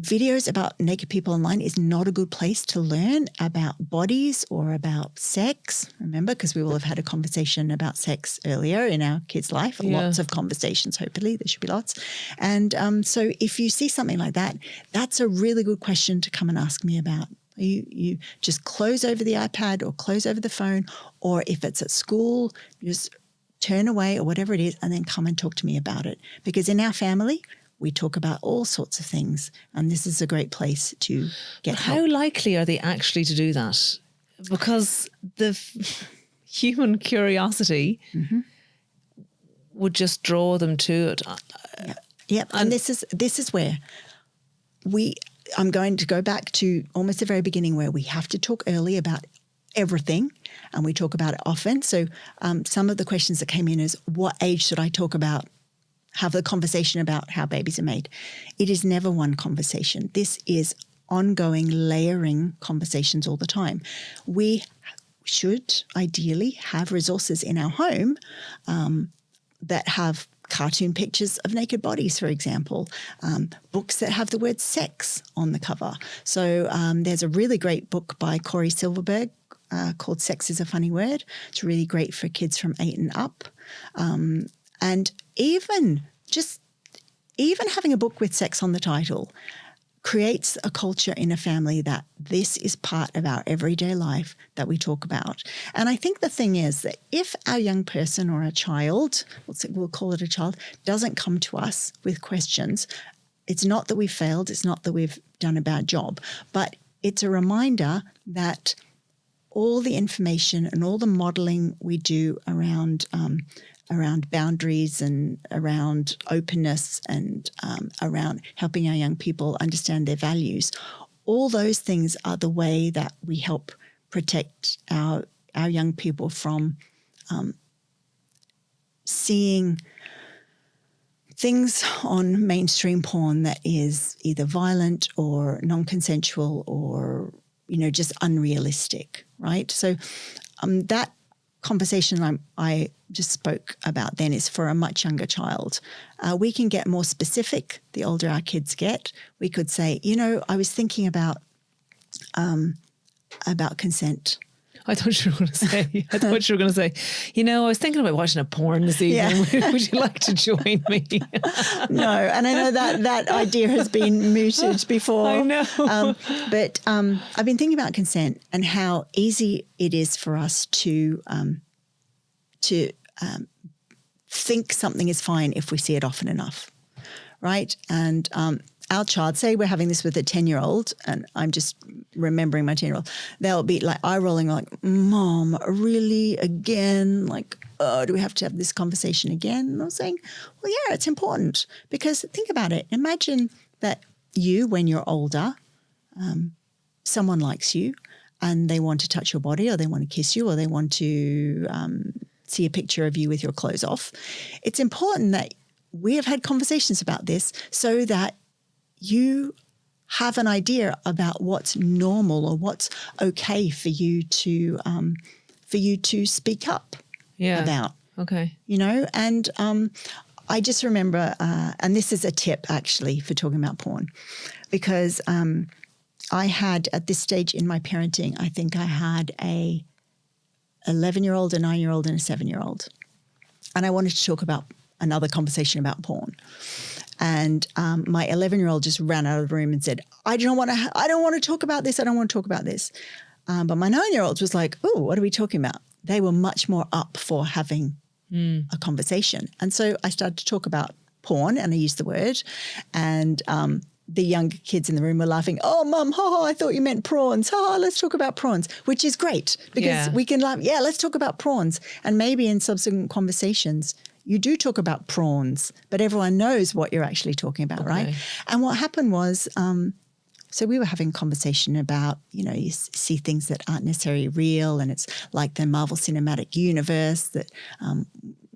S2: videos about naked people online is not a good place to learn about bodies or about sex. Remember, because we will have had a conversation about sex earlier in our kids' life. Yeah. Lots of conversations, hopefully. There should be lots. And so if you see something like that, that's a really good question to come and ask me about. You just close over the iPad or close over the phone, or if it's at school, just turn away or whatever it is and then come and talk to me about it. Because in our family, we talk about all sorts of things, and this is a great place to get help.
S1: How likely are they actually to do that? Because the human curiosity would just draw them to it.
S2: Yep. And this is where I'm going to go back to almost the very beginning, where we have to talk early about everything, and we talk about it often. So some of the questions that came in is, what age should I have the conversation about how babies are made? It is never one conversation. This is ongoing, layering conversations all the time. We should ideally have resources in our home that have cartoon pictures of naked bodies, for example, books that have the word sex on the cover. So there's a really great book by Corey Silverberg called Sex is a Funny Word. It's really great for kids from 8 and up. And even just even having a book with sex on the title creates a culture in a family that this is part of our everyday life that we talk about. And I think the thing is that if our young person or a child, we'll call it a child, doesn't come to us with questions, it's not that we've failed, it's not that we've done a bad job, but it's a reminder that all the information and all the modeling we do around boundaries and around openness and around helping our young people understand their values, all those things are the way that we help protect our young people from seeing things on mainstream porn that is either violent or non-consensual or, just unrealistic, right? So that conversation I just spoke about then is for a much younger child. We can get more specific the older our kids get. We could say, I was thinking about consent.
S1: I thought you were going to say, I was thinking about watching a porn this evening. Yeah. Would you like to join me?
S2: No, and I know that idea has been mooted before.
S1: I know.
S2: But I've been thinking about consent and how easy it is for us to think something is fine if we see it often enough, right? And our child, say we're having this with a 10-year-old, and I'm just remembering my 10-year-old, they'll be like eye rolling like, Mom, really again? Like, oh, do we have to have this conversation again? And I'm saying, well, yeah, it's important because think about it. Imagine that you, when you're older, someone likes you and they want to touch your body or they want to kiss you or they want to see a picture of you with your clothes off. It's important that we have had conversations about this so that you have an idea about what's normal or what's okay for you to speak up about.
S1: Okay.
S2: And I just remember, and this is a tip actually for talking about porn, because I had at this stage in my parenting, I think I had a 11-year-old, a 9-year-old, and a 7-year-old, and I wanted to talk about another conversation about porn. And my 11-year-old just ran out of the room and said, I don't want to talk about this. I don't want to talk about this. But my 9-year-old was like, oh, what are we talking about? They were much more up for having a conversation. And so I started to talk about porn, and I used the word. And the younger kids in the room were laughing. Oh, Mum, I thought you meant prawns. Let's talk about prawns, which is great because we can laugh. Yeah, let's talk about prawns. And maybe in subsequent conversations, you do talk about prawns, but everyone knows what you're actually talking about, right? And what happened was, so we were having a conversation about, you see things that aren't necessarily real, and it's like the Marvel Cinematic Universe that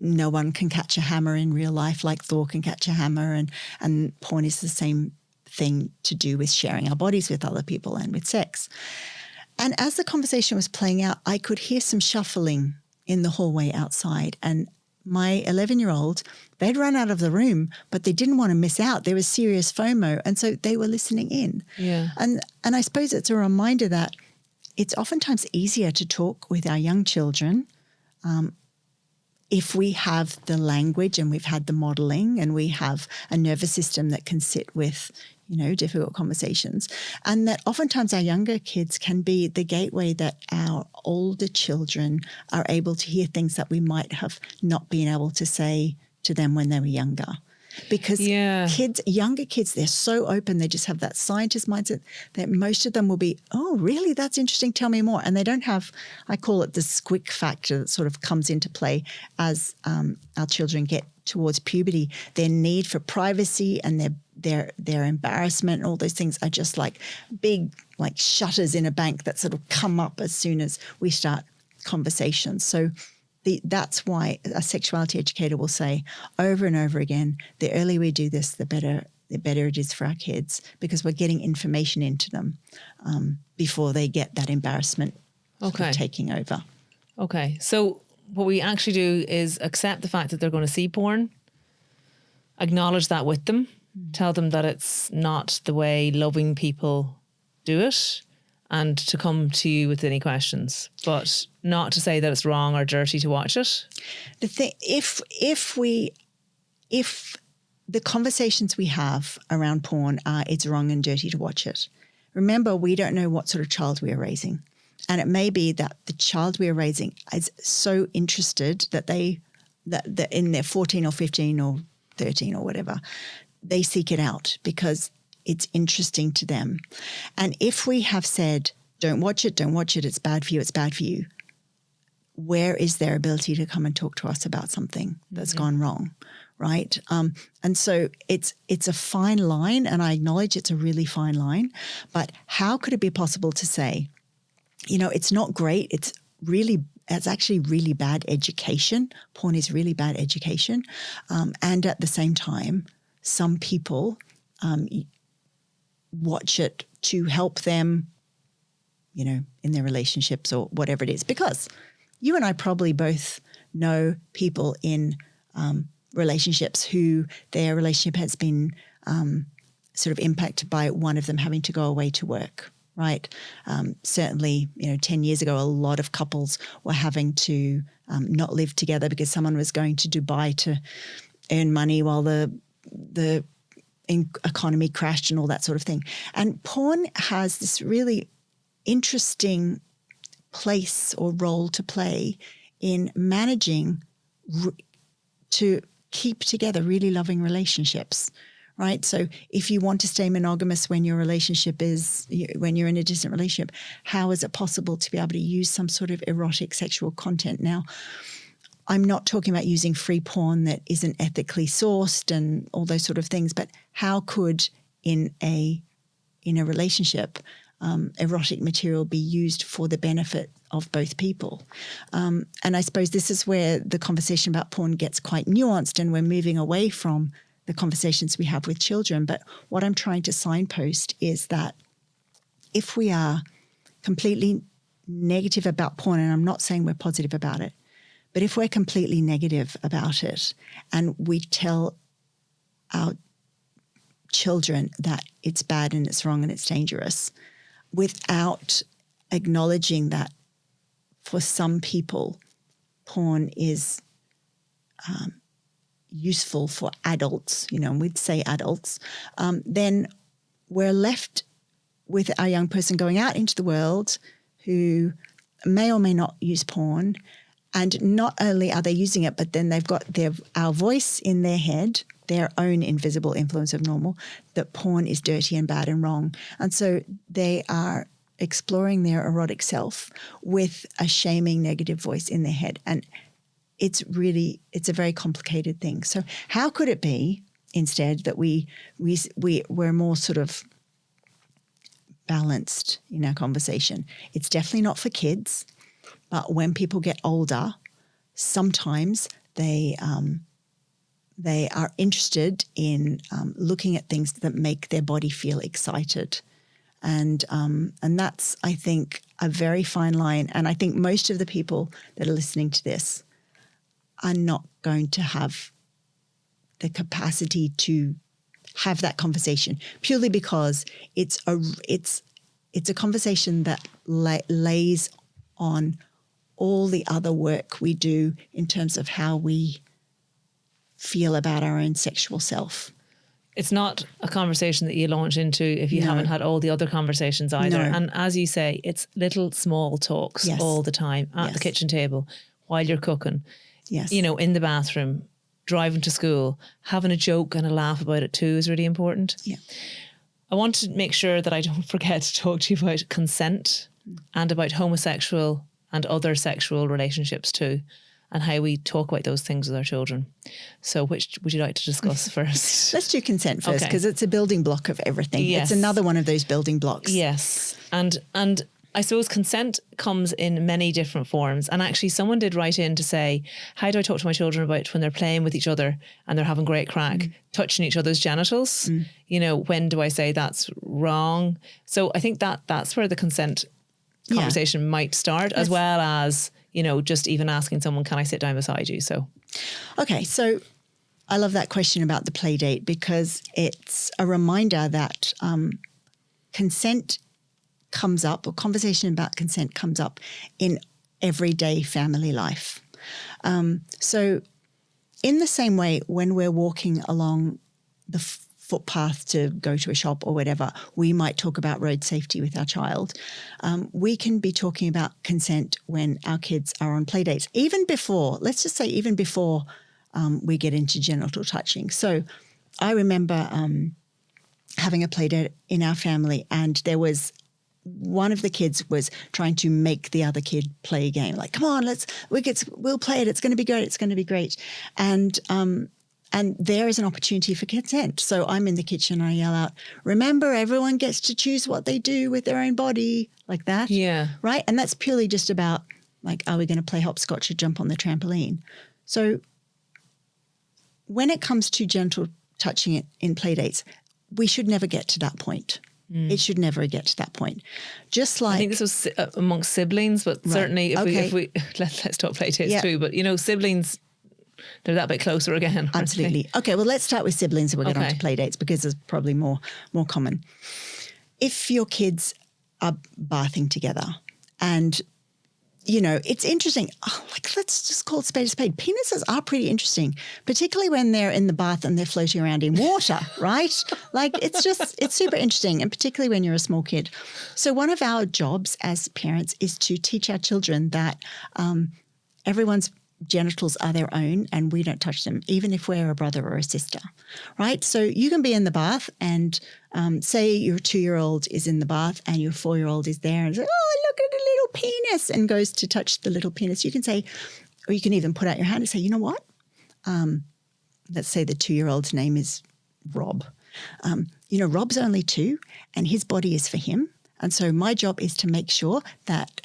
S2: no one can catch a hammer in real life like Thor can catch a hammer, and porn is the same thing to do with sharing our bodies with other people and with sex. And as the conversation was playing out, I could hear some shuffling in the hallway outside, and my 11-year-old, they'd run out of the room, but they didn't want to miss out. There was serious FOMO, and so they were listening in.
S1: Yeah.
S2: And I suppose it's a reminder that it's oftentimes easier to talk with our young children if we have the language and we've had the modeling and we have a nervous system that can sit with, difficult conversations. And that oftentimes our younger kids can be the gateway that our older children are able to hear things that we might have not been able to say to them when they were younger. Because younger kids, they're so open. They just have that scientist mindset that most of them will be, oh, really? That's interesting. Tell me more. And they don't have, I call it the squick factor that sort of comes into play as our children get towards puberty. Their need for privacy and their embarrassment and all those things are just like big like shutters in a bank that sort of come up as soon as we start conversations. So that's why a sexuality educator will say over and over again, the earlier we do this, the better it is for our kids, because we're getting information into them before they get that embarrassment sort of taking over.
S1: Okay. So what we actually do is accept the fact that they're going to see porn, acknowledge that with them, tell them that it's not the way loving people do it, and to come to you with any questions, but not to say that it's wrong or dirty to watch it.
S2: The thing, if the conversations we have around porn are it's wrong and dirty to watch it. Remember, we don't know what sort of child we are raising. And it may be that the child we are raising is so interested that that in their 14 or 15 or 13 or whatever, they seek it out because it's interesting to them. And if we have said, don't watch it, it's bad for you, where is their ability to come and talk to us about something that's gone wrong, right? And so it's a fine line, and I acknowledge it's a really fine line, but how could it be possible to say, it's not great, it's actually really bad education. Porn is really bad education. And at the same time, some people watch it to help them, in their relationships or whatever it is. Because you and I probably both know people in relationships who their relationship has been sort of impacted by one of them having to go away to work. Right. Certainly, 10 years ago, a lot of couples were having to not live together because someone was going to Dubai to earn money while the economy crashed and all that sort of thing. And porn has this really interesting place or role to play in managing to keep together really loving relationships. Right. So if you want to stay monogamous when your relationship when you're in a distant relationship, how is it possible to be able to use some sort of erotic sexual content? Now, I'm not talking about using free porn that isn't ethically sourced and all those sort of things, but how could in a relationship, erotic material be used for the benefit of both people? And I suppose this is where the conversation about porn gets quite nuanced, and we're moving away from the conversations we have with children. But what I'm trying to signpost is that if we are completely negative about porn, and I'm not saying we're positive about it, but if we're completely negative about it and we tell our children that it's bad and it's wrong and it's dangerous without acknowledging that for some people porn is useful for adults, and we'd say adults, then we're left with our young person going out into the world who may or may not use porn. And not only are they using it, but then they've got our voice in their head, their own invisible influence of normal, that porn is dirty and bad and wrong. And so they are exploring their erotic self with a shaming negative voice in their head. And it's a very complicated thing. So how could it be instead that we're more sort of balanced in our conversation? It's definitely not for kids, but when people get older, sometimes they are interested in looking at things that make their body feel excited. And that's, I think, a very fine line. And I think most of the people that are listening to this are not going to have the capacity to have that conversation purely because it's a conversation that lays on all the other work we do in terms of how we feel about our own sexual self.
S1: It's not a conversation that you launch into if you haven't had all the other conversations either. No. And as you say, it's little small talks all the time at the kitchen table, while you're cooking, in the bathroom, driving to school, having a joke and a laugh about it too is really important. Yeah. I want to make sure that I don't forget to talk to you about consent and about homosexual and other sexual relationships too, and how we talk about those things with our children. So which would you like to discuss first?
S2: Let's do consent first, because it's a building block of everything. Yes. It's another one of those building blocks. Yes.
S1: And I suppose consent comes in many different forms. And actually someone did write in to say, how do I talk to my children about when they're playing with each other and they're having great crack, touching each other's genitals? When do I say that's wrong? So I think that's where the consent conversation might start, as well as, just even asking someone, can I sit down beside you? So.
S2: Okay. So I love that question about the play date, because it's a reminder that consent comes up, or conversation about consent comes up in everyday family life. So in the same way, when we're walking along the footpath to go to a shop or whatever. We might talk about road safety with our child. We can be talking about consent when our kids are on play dates, even before, let's just say even before we get into genital touching. So I remember having a play date in our family, and there was one of the kids was trying to make the other kid play a game. Like, come on, we'll play it. It's going to be great. It's going to be great. And there is an opportunity for consent. So I'm in the kitchen, I yell out, remember, everyone gets to choose what they do with their own body, like that.
S1: Yeah.
S2: Right? And that's purely just about, like, are we going to play hopscotch or jump on the trampoline? So when it comes to genital touching it in play dates, we should never get to that point. It should never get to that point. Just like,
S1: I think this was amongst siblings, but certainly if we let's talk play dates too. But siblings, they're that bit closer again.
S2: Absolutely. Okay, well, let's start with siblings and we'll get on to play dates because it's probably more common. If your kids are bathing together and, it's interesting. Let's just call it spade a spade. Penises are pretty interesting, particularly when they're in the bath and they're floating around in water, right? It's super interesting, and particularly when you're a small kid. So one of our jobs as parents is to teach our children that everyone's genitals are their own and we don't touch them, even if we're a brother or a sister, right? So you can be in the bath and say your 2-year-old is in the bath and your 4-year-old is there and says, oh, look at a little penis, and goes to touch the little penis. You can say, or you can even put out your hand and say, you know what? Let's say the 2-year-old's name is Rob. Rob's only 2 and his body is for him. And so my job is to make sure that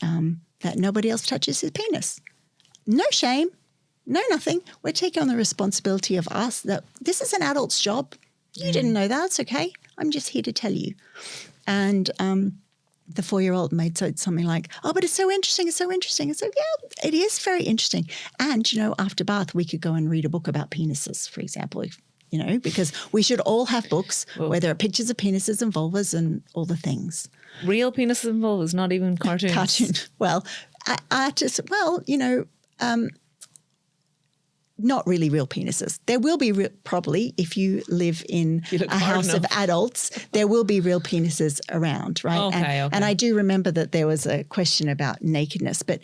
S2: nobody else touches his penis. No shame, no nothing. We're taking on the responsibility of us that this is an adult's job. You didn't know that. It's okay. I'm just here to tell you. And the 4-year-old made something like, oh, but it's so interesting. It's so interesting. And so, yeah, it is very interesting. And, after bath, we could go and read a book about penises, for example, because we should all have books where there are pictures of penises and vulvas and all the things.
S1: Real penises and vulvas, not even cartoons.
S2: Cartoon. Well, artists, not really real penises. There will be probably, if you live in a house of adults, there will be real penises around, right?
S1: Okay.
S2: And I do remember that there was a question about nakedness, but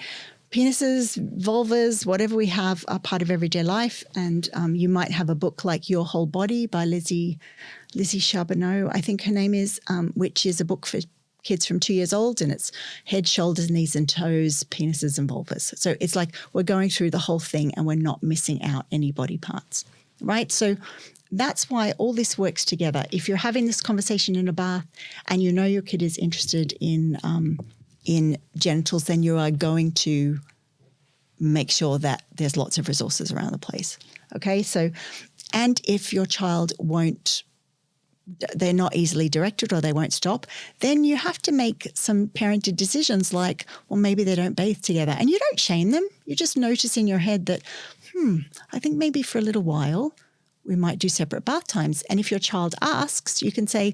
S2: penises, vulvas, whatever we have are part of everyday life. And you might have a book like Your Whole Body by Lizzie Charbonneau, I think her name is, which is a book for kids from 2 years old, and it's head, shoulders, knees and toes, penises and vulvas. So it's like we're going through the whole thing and we're not missing out any body parts, right? So that's why all this works together. If you're having this conversation in a bath and your kid is interested in genitals, then you are going to make sure that there's lots of resources around the place, okay? So, and if your child they're not easily directed or they won't stop, then you have to make some parented decisions like, well, maybe they don't bathe together. And you don't shame them. You just notice in your head that, I think maybe for a little while we might do separate bath times. And if your child asks, you can say,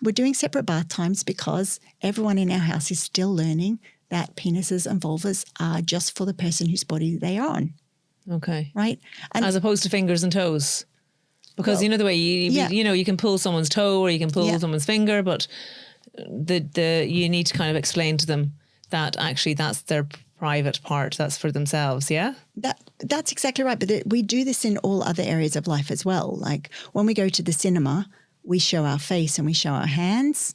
S2: we're doing separate bath times because everyone in our house is still learning that penises and vulvas are just for the person whose body they are on.
S1: Okay.
S2: Right? And
S1: as opposed to fingers and toes. Because the way you can pull someone's toe or you can pull someone's finger, but you need to kind of explain to them that actually that's their private part, that's for themselves, yeah? That's
S2: exactly right. But we do this in all other areas of life as well. Like when we go to the cinema, we show our face and we show our hands,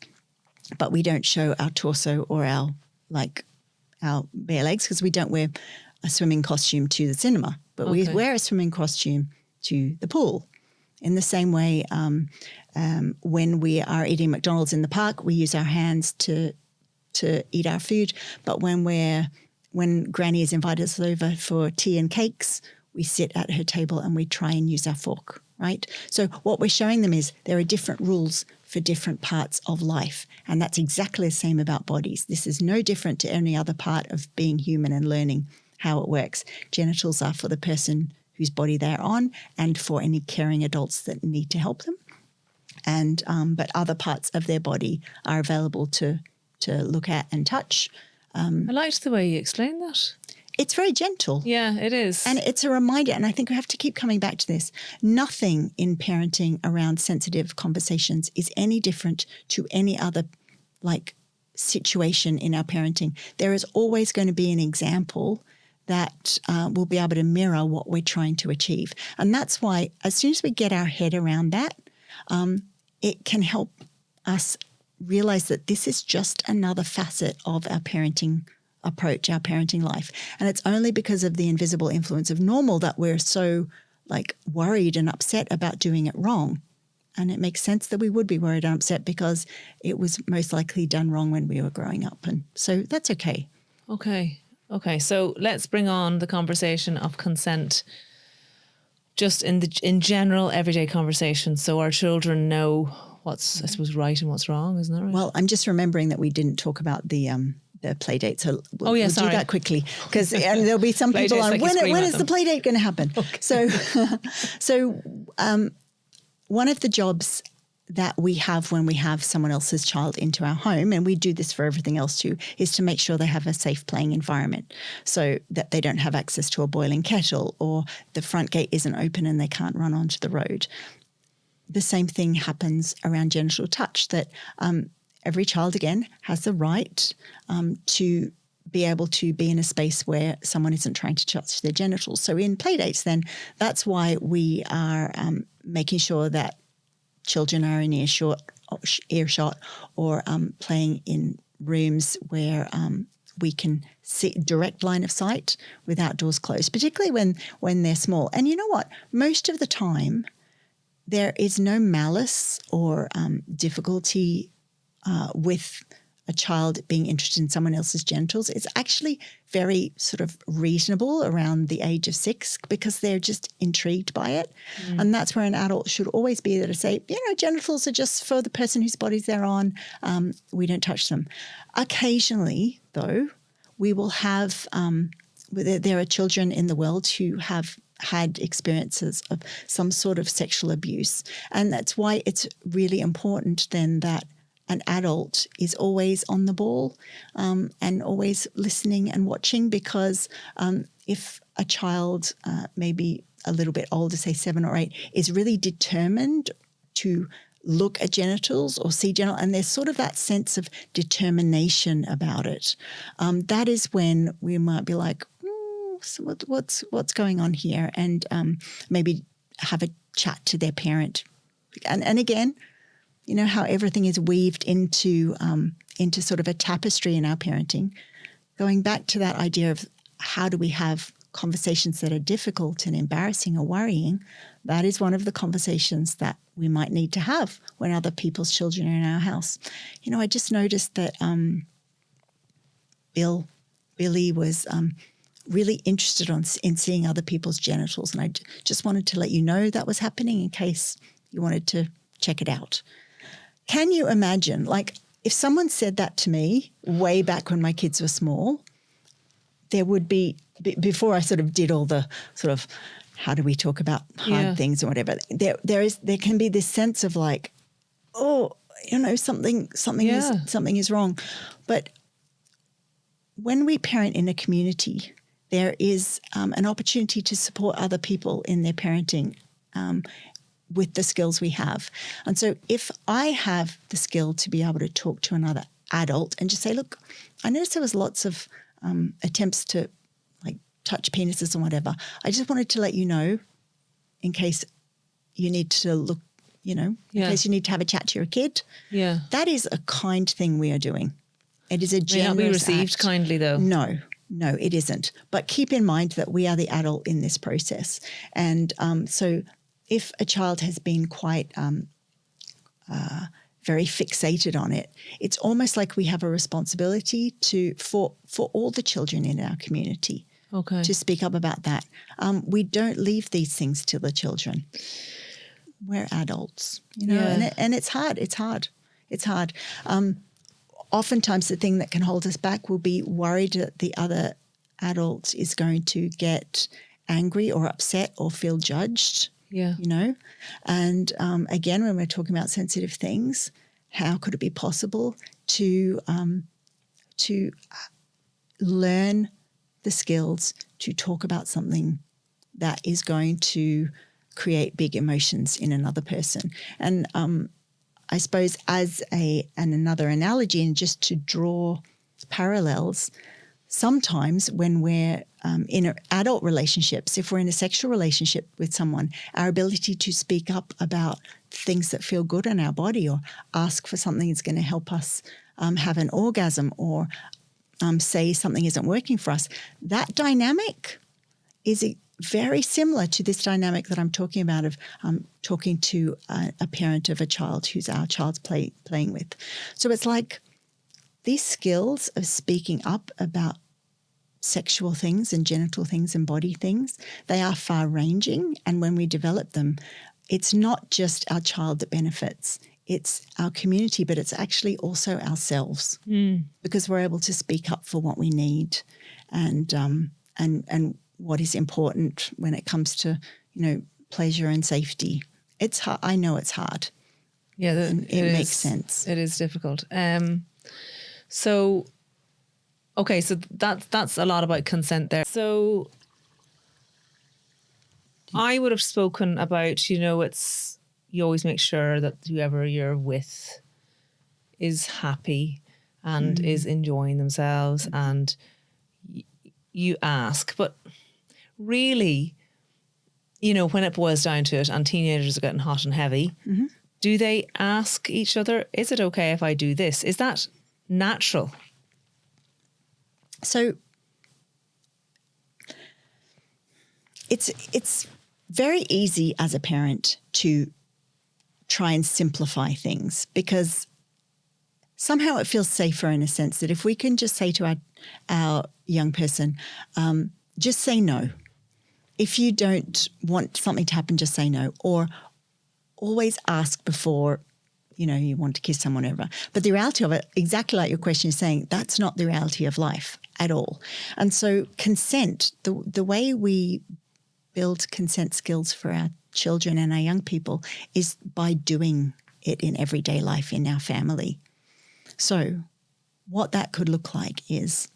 S2: but we don't show our torso or our bare legs because we don't wear a swimming costume to the cinema, but we wear a swimming costume to the pool. In the same way, when we are eating McDonald's in the park, we use our hands to eat our food. But when Granny has invited us over for tea and cakes, we sit at her table and we try and use our fork, right? So what we're showing them is there are different rules for different parts of life. And that's exactly the same about bodies. This is no different to any other part of being human and learning how it works. Genitals are for the person whose body they're on and for any caring adults that need to help them. And but other parts of their body are available to look at and touch.
S1: I liked the way you explained that.
S2: it's very gentle.
S1: Yeah, it is.
S2: And it's a reminder, and I think we have to keep coming back to this. Nothing in parenting around sensitive conversations is any different to any other situation in our parenting. There is always going to be an example that will be able to mirror what we're trying to achieve. And that's why as soon as we get our head around that, it can help us realize that this is just another facet of our parenting approach, our parenting life. And it's only because of the invisible influence of normal that we're so worried and upset about doing it wrong. And it makes sense that we would be worried and upset because it was most likely done wrong when we were growing up. And so that's okay.
S1: Okay. So let's bring on the conversation of consent just in general everyday conversation, so our children know what's, I suppose, right and what's wrong, isn't that right?
S2: Well, I'm just remembering that we didn't talk about the play date. So we'll do that quickly because there'll be some people on, when is the play date going to happen? Okay. So one of the jobs that we have when we have someone else's child into our home, and we do this for everything else too, is to make sure they have a safe playing environment so that they don't have access to a boiling kettle or the front gate isn't open and they can't run onto the road. The same thing happens around genital touch, that every child, again, has the right to be able to be in a space where someone isn't trying to touch their genitals. So in play dates, then, that's why we are making sure that children are in earshot or playing in rooms where we can see direct line of sight without doors closed, particularly when they're small. And you know what? Most of the time, there is no malice or difficulty with a child being interested in someone else's genitals. It's actually very sort of reasonable around the age of 6 because they're just intrigued by it. And that's where an adult should always be there to say, genitals are just for the person whose bodies they're on. We don't touch them. Occasionally, though, we will have there are children in the world who have had experiences of some sort of sexual abuse. And that's why it's really important then that an adult is always on the ball and always listening and watching, because if a child maybe a little bit older, say 7 or 8, is really determined to look at genitals or see genital, and there's sort of that sense of determination about it, that is when we might be like, so what's going on here? And maybe have a chat to their parent. And again, how everything is weaved into sort of a tapestry in our parenting. Going back to that idea of how do we have conversations that are difficult and embarrassing or worrying, that is one of the conversations that we might need to have when other people's children are in our house. I just noticed that Billy was really interested in seeing other people's genitals, and I just wanted to let you know that was happening in case you wanted to check it out. Can you imagine, if someone said that to me way back when my kids were small, there would be, before I sort of did all the sort of how do we talk about hard things or whatever, there can be this sense of something is wrong. But when we parent in a community, there is an opportunity to support other people in their parenting with the skills we have. And so if I have the skill to be able to talk to another adult and just say, look, I noticed there was lots of attempts to touch penises and whatever. I just wanted to let you know in case you need to look, in case you need to have a chat to your kid. Yeah. That is a kind thing we are doing. It is a generous act. May not be received
S1: kindly though.
S2: No, it isn't. But keep in mind that we are the adult in this process. And so if a child has been quite very fixated on it, it's almost like we have a responsibility for all the children in our community to speak up about that. We don't leave these things to the children. We're adults, and it's hard. It's hard. Oftentimes the thing that can hold us back will be worried that the other adult is going to get angry or upset or feel judged. Yeah. And again, when we're talking about sensitive things, how could it be possible to learn the skills to talk about something that is going to create big emotions in another person. And I suppose as another analogy, and just to draw parallels, sometimes when we're in adult relationships, if we're in a sexual relationship with someone, our ability to speak up about things that feel good in our body, or ask for something that's going to help us have an orgasm, or say something isn't working for us, that dynamic is very similar to this dynamic that I'm talking about of talking to a parent of a child who's our child's playing with. So it's like these skills of speaking up about sexual things and genital things and body things, they are far-ranging. And when we develop them, it's not just our child that benefits. It's our community, but it's actually also ourselves, because we're able to speak up for what we need and what is important when it comes to, pleasure and safety. It's hard. I know it's hard.
S1: Yeah,
S2: it makes sense.
S1: It is difficult. So that's a lot about consent there. So I would have spoken about, it's, you always make sure that whoever you're with is happy and is enjoying themselves, and you ask. But really, when it boils down to it, and teenagers are getting hot and heavy, do they ask each other, is it okay if I do this? Is that natural?
S2: So it's very easy as a parent to try and simplify things, because somehow it feels safer in a sense that if we can just say to our young person, just say no. If you don't want something to happen, just say no. Or always ask before, you want to kiss someone over. But the reality of it, exactly like your question is saying, that's not the reality of life at all. And so consent, the way we build consent skills for our children and our young people is by doing it in everyday life in our family. So what that could look like is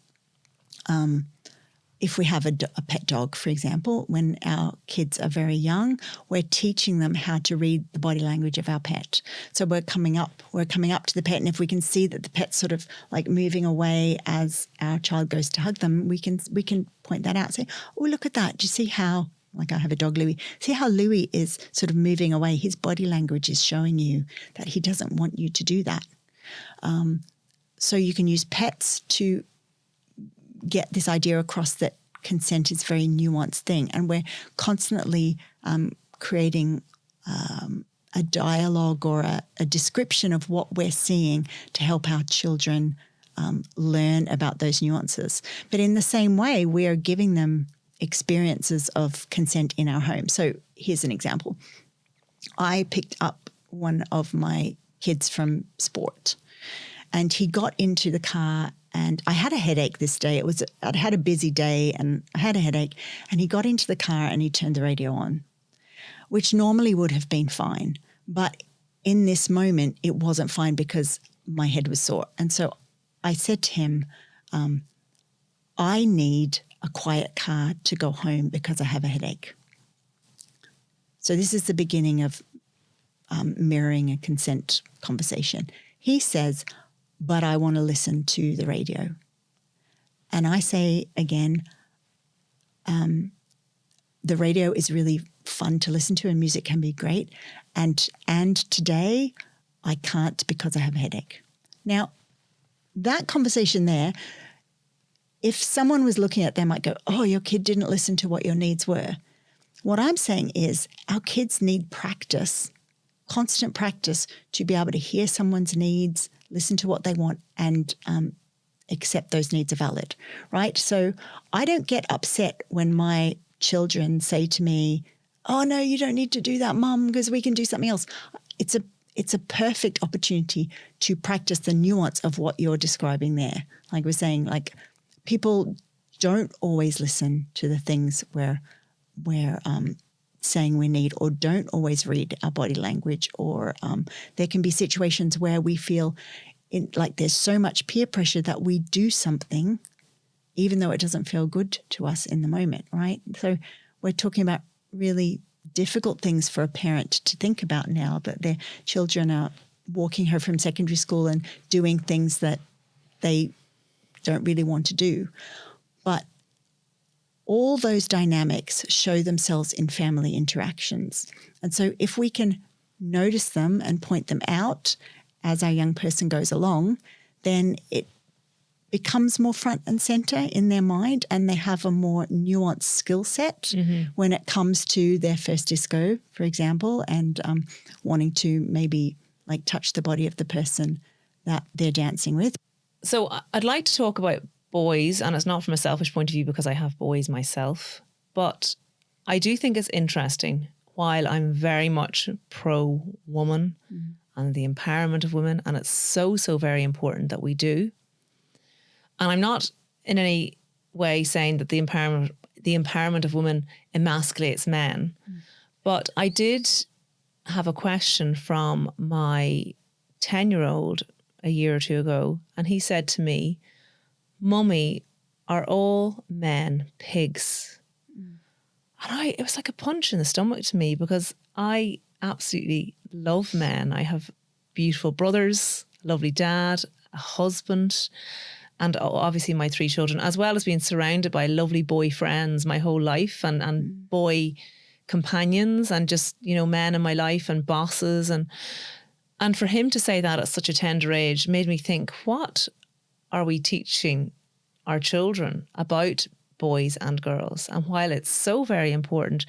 S2: if we have a pet dog, for example, when our kids are very young, we're teaching them how to read the body language of our pet. So we're coming up to the pet, and if we can see that the pet's sort of like moving away as our child goes to hug them, we can point that out. Say, oh, look at that. Do you see how, like I have a dog, Louis. See how Louis is sort of moving away. His body language is showing you that he doesn't want you to do that. So you can use pets to get this idea across that consent is a very nuanced thing. And we're constantly creating a dialogue or a description of what we're seeing to help our children learn about those nuances. But in the same way, we are giving them experiences of consent in our home. So here's an example. I picked up one of my kids from sport, and he got into the car, and I had a headache this day. I'd had a busy day and I had a headache, and he got into the car and he turned the radio on, which normally would have been fine. But in this moment, it wasn't fine because my head was sore. And so I said to him, I need a quiet car to go home because I have a headache. So this is the beginning of mirroring a consent conversation. He says, but I want to listen to the radio. And I say again, the radio is really fun to listen to and music can be great. And today I can't because I have a headache. Now, that conversation there, if someone was looking at them, might go, oh, your kid didn't listen to what your needs were. What I'm saying is our kids need practice, constant practice, to be able to hear someone's needs, listen to what they want, and accept those needs are valid, right? So I don't get upset when my children say to me, oh, no, you don't need to do that, Mum, because we can do something else. It's a perfect opportunity to practice the nuance of what you're describing there. Like we're saying, like people don't always listen to the things we're saying we need, or don't always read our body language, or there can be situations where we feel like there's so much peer pressure that we do something even though it doesn't feel good to us in the moment, right? So we're talking about really difficult things for a parent to think about now, that their children are walking her from secondary school and doing things that they don't really want to do. But all those dynamics show themselves in family interactions. And so if we can notice them and point them out as our young person goes along, then it becomes more front and center in their mind, and they have a more nuanced skill set when it comes to their first disco, for example, and wanting to maybe like touch the body of the person that they're dancing with.
S1: So I'd like to talk about boys, and it's not from a selfish point of view because I have boys myself, but I do think it's interesting. While I'm very much pro-woman and the empowerment of women, and it's so very important that we do. And I'm not in any way saying that the empowerment of women emasculates men. But I did have a question from my 10-year-old a year or two ago, and he said to me, "Mummy, are all men pigs?" And it was like a punch in the stomach to me, because I absolutely love men. I have beautiful brothers, a lovely dad, a husband, and obviously my 3 children, as well as being surrounded by lovely boy friends my whole life, and boy companions, and just, you know, men in my life and bosses. And for him to say that at such a tender age made me think, what are we teaching our children about boys and girls? And while it's so very important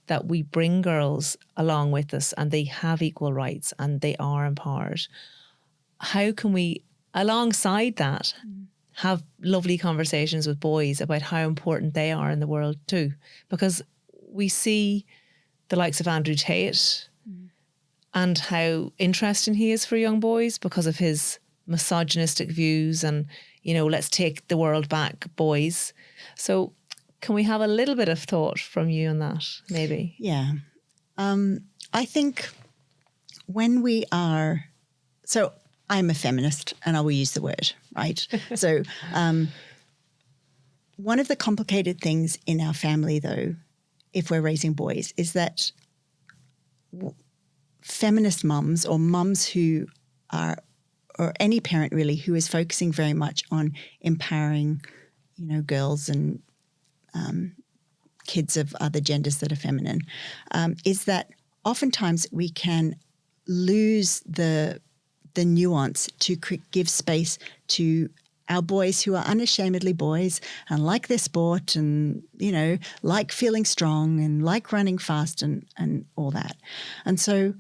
S1: that we bring girls along with us and they have equal rights and they are empowered, how can we, alongside that, have lovely conversations with boys about how important they are in the world too? Because we see the likes of Andrew Tate and how interesting he is for young boys because of his misogynistic views and, you know, let's take the world back, boys. So can we have a little bit of thought from you on that, maybe?
S2: Yeah. I think when we are, so I'm a feminist and I will use the word, right? So one of the complicated things in our family, though, if we're raising boys, is that feminist mums, or mums who are, or any parent really, who is focusing very much on empowering, you know, girls and kids of other genders that are feminine, is that oftentimes we can lose the nuance to give space to our boys who are unashamedly boys and like their sport and, you know, like feeling strong and like running fast and all that. And so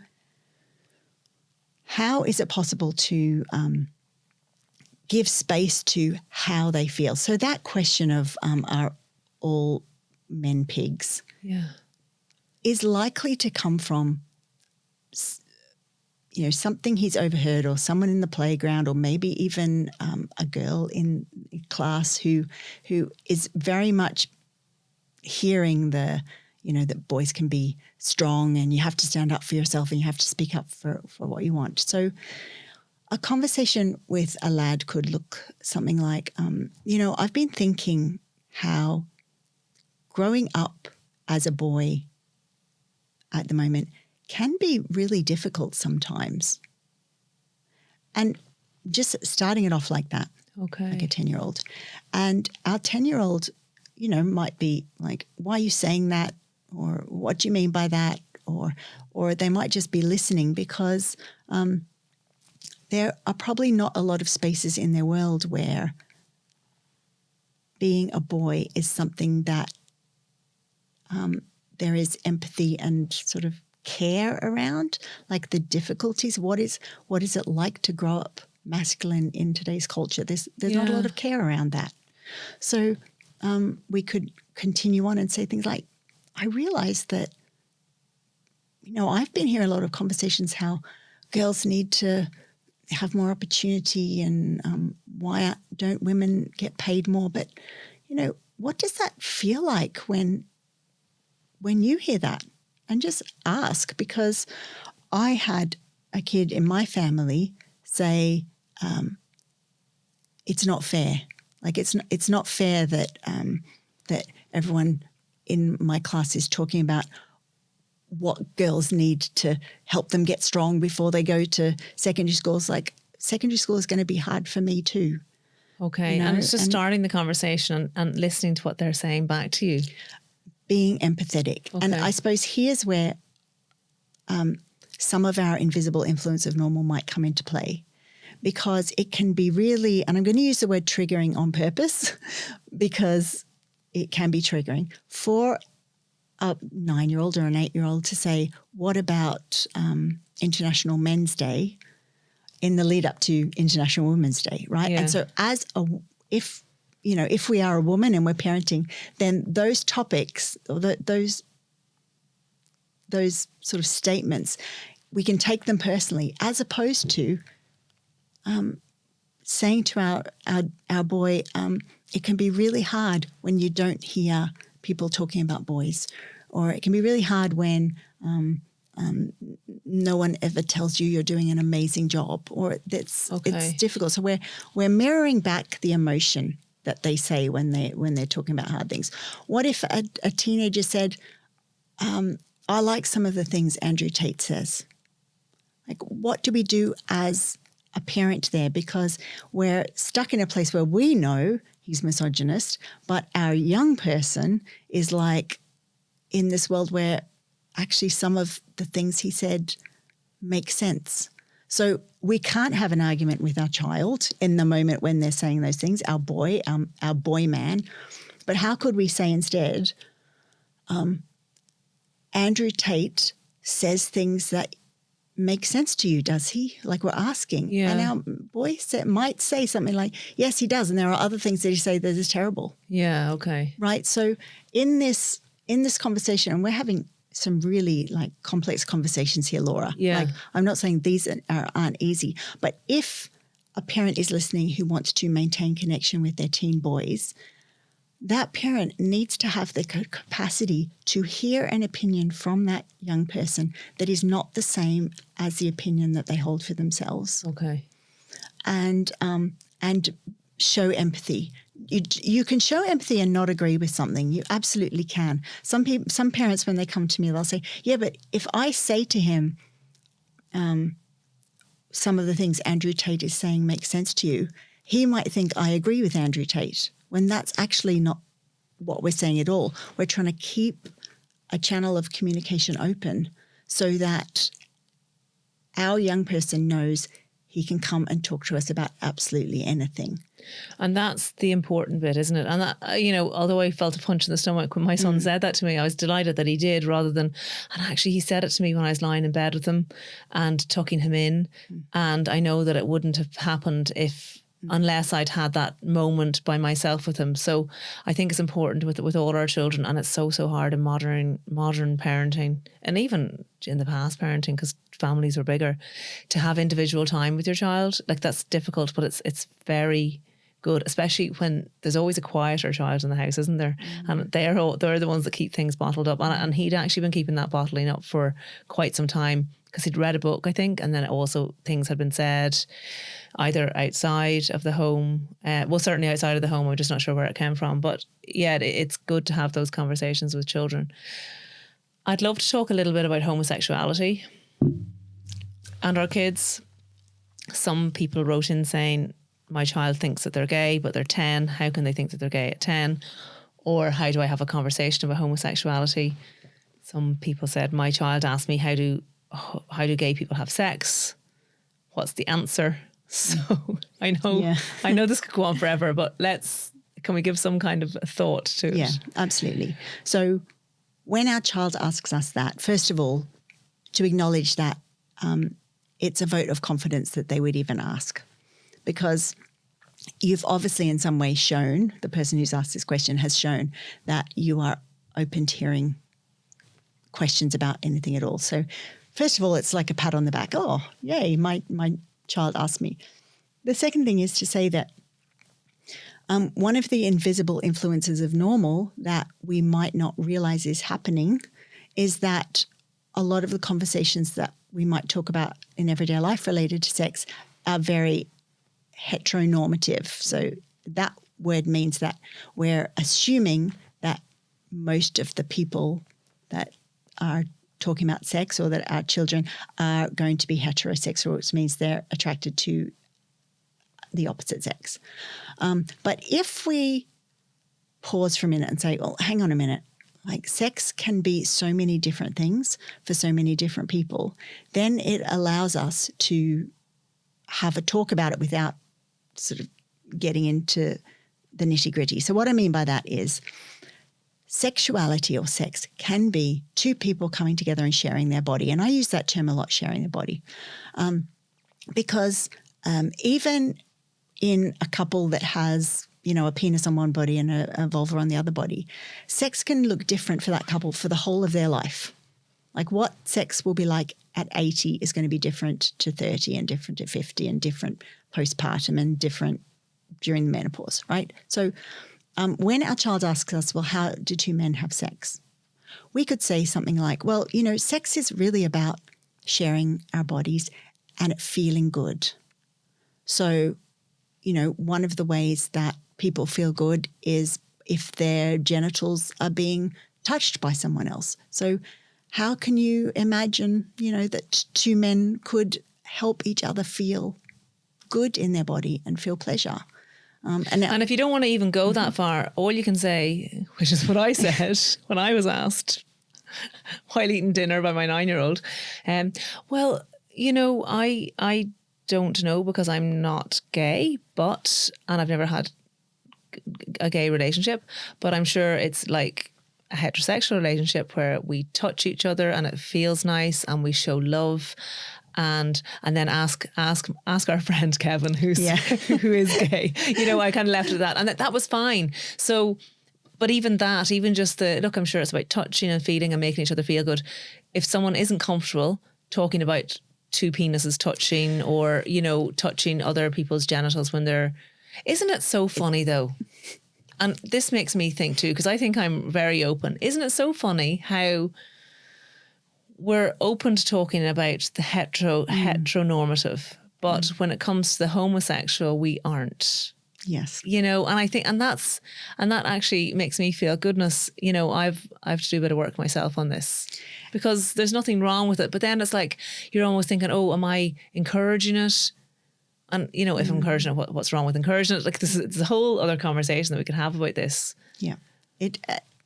S2: how is it possible to give space to how they feel? So that question of are all men pigs is likely to come from, you know, something he's overheard, or someone in the playground, or maybe even a girl in class who is very much hearing the, you know, that boys can be strong and you have to stand up for yourself and you have to speak up for what you want. So a conversation with a lad could look something like, you know, I've been thinking how growing up as a boy at the moment can be really difficult sometimes. And just starting it off like that,
S1: okay,
S2: like a 10-year-old. And our 10-year-old, you know, might be like, why are you saying that? Or what do you mean by that? Or they might just be listening because there are probably not a lot of spaces in their world where being a boy is something that there is empathy and sort of care around, like the difficulties. What is it like to grow up masculine in today's culture? There's not a lot of care around that. So we could continue on and say things like, I realize that, you know, I've been hearing a lot of conversations how girls need to have more opportunity and why don't women get paid more? But, you know, what does that feel like when you hear that? And just ask, because I had a kid in my family say, it's not fair. Like it's not fair that that everyone in my class is talking about what girls need to help them get strong before they go to secondary schools. Like secondary school is going to be hard for me too.
S1: Okay.
S2: You know?
S1: And it's just starting the conversation and listening to what they're saying back to you.
S2: Being empathetic.
S1: Okay.
S2: And I suppose here's where some of our invisible influence of normal might come into play, because it can be really, and I'm going to use the word triggering on purpose because it can be triggering for a 9-year-old or an 8-year-old to say, what about International Men's Day in the lead up to International Women's Day, right?
S1: Yeah.
S2: And so if we are a woman and we're parenting, then those topics, or those sort of statements, we can take them personally, as opposed to saying to our boy, it can be really hard when you don't hear people talking about boys, or it can be really hard when no one ever tells you you're doing an amazing job, or it's difficult. So we're mirroring back the emotion that they say when they're talking about hard things. What if a teenager said, I like some of the things Andrew Tate says? Like, what do we do as a parent there? Because we're stuck in a place where we know he's misogynist, but our young person is like in this world where actually some of the things he said make sense. So we can't have an argument with our child in the moment when they're saying those things, our boy man. But how could we say instead, Andrew Tate says things that make sense to you, does he? Like, we're asking.
S1: Yeah.
S2: And our boy might say something like, yes, he does. And there are other things that he say that is terrible.
S1: Yeah, okay.
S2: Right? So in this conversation, and we're having some really like complex conversations here, Laura.
S1: Yeah.
S2: Like, I'm not saying these aren't easy, but if a parent is listening who wants to maintain connection with their teen boys, that parent needs to have the capacity to hear an opinion from that young person that is not the same as the opinion that they hold for themselves.
S1: Okay.
S2: And show empathy. You can show empathy and not agree with something. You absolutely can. Some parents, when they come to me, they'll say, yeah, but if I say to him, some of the things Andrew Tate is saying make sense to you, he might think I agree with Andrew Tate, when that's actually not what we're saying at all. We're trying to keep a channel of communication open so that our young person knows he can come and talk to us about absolutely anything.
S1: And that's the important bit, isn't it? And that, although I felt a punch in the stomach when my son said that to me, I was delighted that he did, rather than, and actually he said it to me when I was lying in bed with him and tucking him in. And I know that it wouldn't have happened unless I'd had that moment by myself with him. So I think it's important with all our children, and it's so hard in modern parenting, and even in the past parenting, because families were bigger, to have individual time with your child. Like, that's difficult, but it's very good, especially when there's always a quieter child in the house, isn't there? And they're the ones that keep things bottled up. And he'd actually been keeping that bottling up for quite some time, because he'd read a book, I think, and then also things had been said either outside of the home, certainly outside of the home. I'm just not sure where it came from. But yeah, it's good to have those conversations with children. I'd love to talk a little bit about homosexuality and our kids. Some people wrote in saying, my child thinks that they're gay, but they're 10. How can they think that they're gay at 10? Or how do I have a conversation about homosexuality? Some people said, my child asked me, how do gay people have sex? What's the answer? So I know this could go on forever, but can we give some kind of a thought to it?
S2: Yeah, absolutely. So when our child asks us that, first of all, to acknowledge that it's a vote of confidence that they would even ask, because you've obviously in some way shown, the person who's asked this question has shown that you are open to hearing questions about anything at all. So first of all, it's like a pat on the back. Oh, yay, my child asked me. The second thing is to say that one of the invisible influences of normal that we might not realize is happening is that a lot of the conversations that we might talk about in everyday life related to sex are very heteronormative. So that word means that we're assuming that most of the people that are talking about sex or that our children are going to be heterosexual, which means they're attracted to the opposite sex. But if we pause for a minute and say, well, hang on a minute, like sex can be so many different things for so many different people, then it allows us to have a talk about it without sort of getting into the nitty-gritty. So what I mean by that is sexuality or sex can be two people coming together and sharing their body. And I use that term a lot, sharing their body, because even in a couple that has, a penis on one body and a vulva on the other body, sex can look different for that couple for the whole of their life. Like what sex will be like at 80 is going to be different to 30 and different to 50 and different postpartum and different during the menopause, right? So when our child asks us, well, how do two men have sex? We could say something like, well, sex is really about sharing our bodies and it feeling good. So, one of the ways that people feel good is if their genitals are being touched by someone else. So how can you imagine, that two men could help each other feel good in their body and feel pleasure? And
S1: if you don't want to even go that far, all you can say, which is what I said when I was asked while eating dinner by my 9-year-old, well, I don't know because I'm not gay, and I've never had a gay relationship, but I'm sure it's like a heterosexual relationship where we touch each other and it feels nice and we show love. And then ask our friend Kevin, who is gay. I kind of left it at that, and that was fine. So, but even just I'm sure it's about touching and feeling and making each other feel good. If someone isn't comfortable talking about two penises touching or touching other people's genitals isn't it so funny though? And this makes me think too, because I think I'm very open. Isn't it so funny how we're open to talking about the heteronormative, but when it comes to the homosexual, we aren't.
S2: Yes.
S1: And I think, and that actually makes me feel, goodness, I've to do a bit of work myself on this because there's nothing wrong with it. But then it's like, you're almost thinking, oh, am I encouraging it? And, if I'm encouraging it, what's wrong with encouraging it? Like it's a whole other conversation that we could have about this.
S2: Yeah.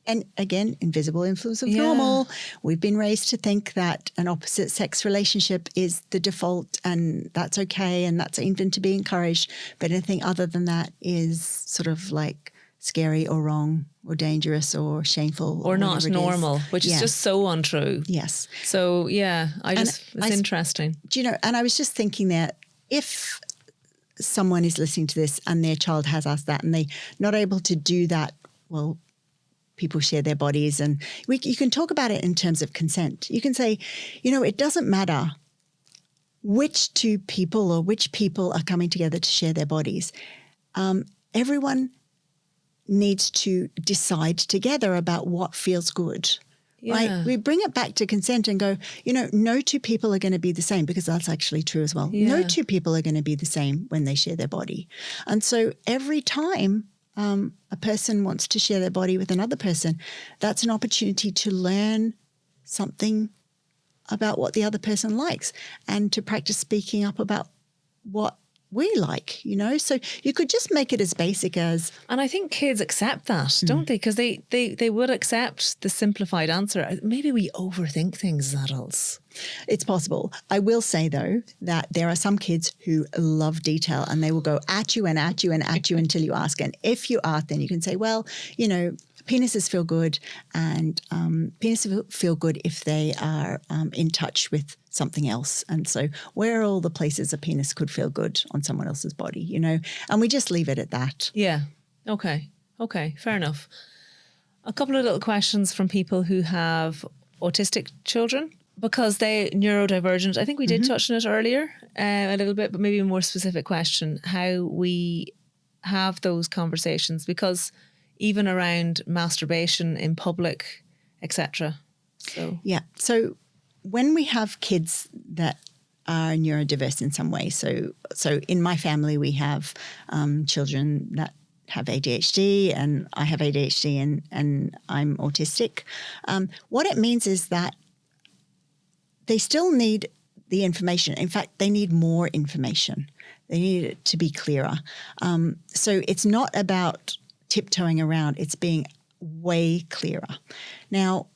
S2: And again, invisible influence of normal. We've been raised to think that an opposite sex relationship is the default and that's okay and that's even to be encouraged. But anything other than that is sort of like scary or wrong or dangerous or shameful.
S1: Or not normal, which is just so untrue.
S2: Yes.
S1: So, it's interesting.
S2: And I was just thinking that if someone is listening to this and their child has asked that and they're not able to do that, well, people share their bodies and you can talk about it in terms of consent. You can say, it doesn't matter which two people or which people are coming together to share their bodies. Everyone needs to decide together about what feels good. Yeah. Right? We bring it back to consent and go, no two people are going to be the same because that's actually true as well. Yeah. No two people are going to be the same when they share their body. And so every time a person wants to share their body with another person, that's an opportunity to learn something about what the other person likes and to practice speaking up about what we like, So you could just make it as basic as...
S1: And I think kids accept that, don't they? Because they would accept the simplified answer. Maybe we overthink things as adults.
S2: It's possible. I will say, though, that there are some kids who love detail and they will go at you and at you and at you until you ask. And if you ask, then you can say, well, penises feel good and penises feel good if they are in touch with something else. And so where are all the places a penis could feel good on someone else's body, And we just leave it at that.
S1: Yeah. Okay. Fair enough. A couple of little questions from people who have autistic children. Because they're neurodivergent. I think we did touch on it earlier a little bit, but maybe a more specific question, how we have those conversations, because even around masturbation in public, etc.
S2: So when we have kids that are neurodiverse in some way, so in my family we have children that have ADHD and I have ADHD and I'm autistic. What it means is that they still need the information. In fact, they need more information. They need it to be clearer. So it's not about tiptoeing around. It's being way clearer. Now,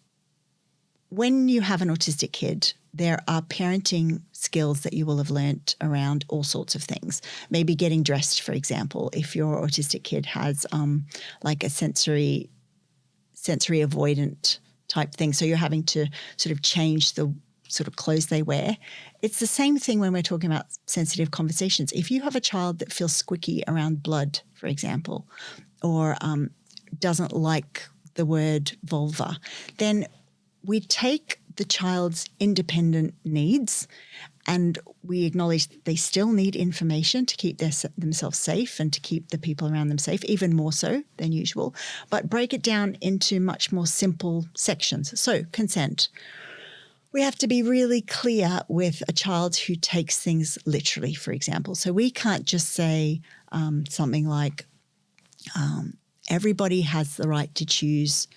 S2: when you have an autistic kid, there are parenting skills that you will have learnt around all sorts of things. Maybe getting dressed, for example, if your autistic kid has like a sensory avoidant type thing. So you're having to sort of change the sort of clothes they wear. It's the same thing when we're talking about sensitive conversations. If you have a child that feels squicky around blood, for example, or doesn't like the word vulva, then we take the child's independent needs and we acknowledge that they still need information to keep themselves safe and to keep the people around them safe, even more so than usual, but break it down into much more simple sections. So consent. We have to be really clear with a child who takes things literally, for example. So we can't just say something like, everybody has the right to choose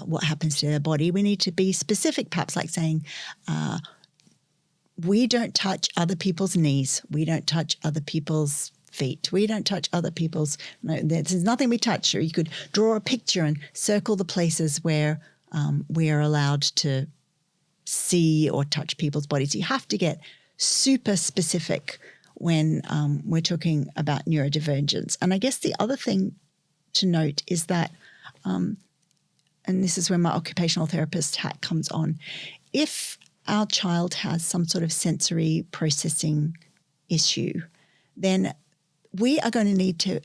S2: what happens to their body. We need to be specific, perhaps like saying, we don't touch other people's knees. We don't touch other people's feet. We don't touch other people's, there's nothing we touch. Or you could draw a picture and circle the places where we are allowed to see or touch people's bodies. You have to get super specific when we're talking about neurodivergence. And I guess the other thing to note is that, and this is where my occupational therapist hat comes on, if our child has some sort of sensory processing issue, then we are going to need to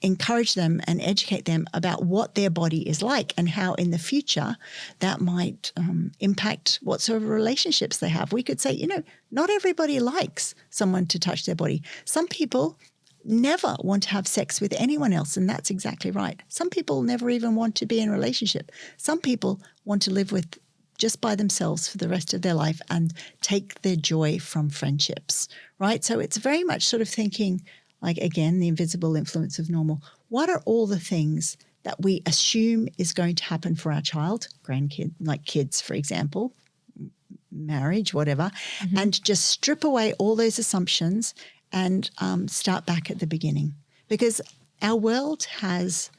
S2: encourage them and educate them about what their body is like and how in the future that might impact what sort of relationships they have. We could say, not everybody likes someone to touch their body. Some people never want to have sex with anyone else, and that's exactly right. Some people never even want to be in a relationship. Some people want to live with just by themselves for the rest of their life and take their joy from friendships, right? So it's very much sort of thinking, like, again, the invisible influence of normal. What are all the things that we assume is going to happen for our child, grandkid, like kids, for example, marriage, whatever, and just strip away all those assumptions and start back at the beginning. Because our world has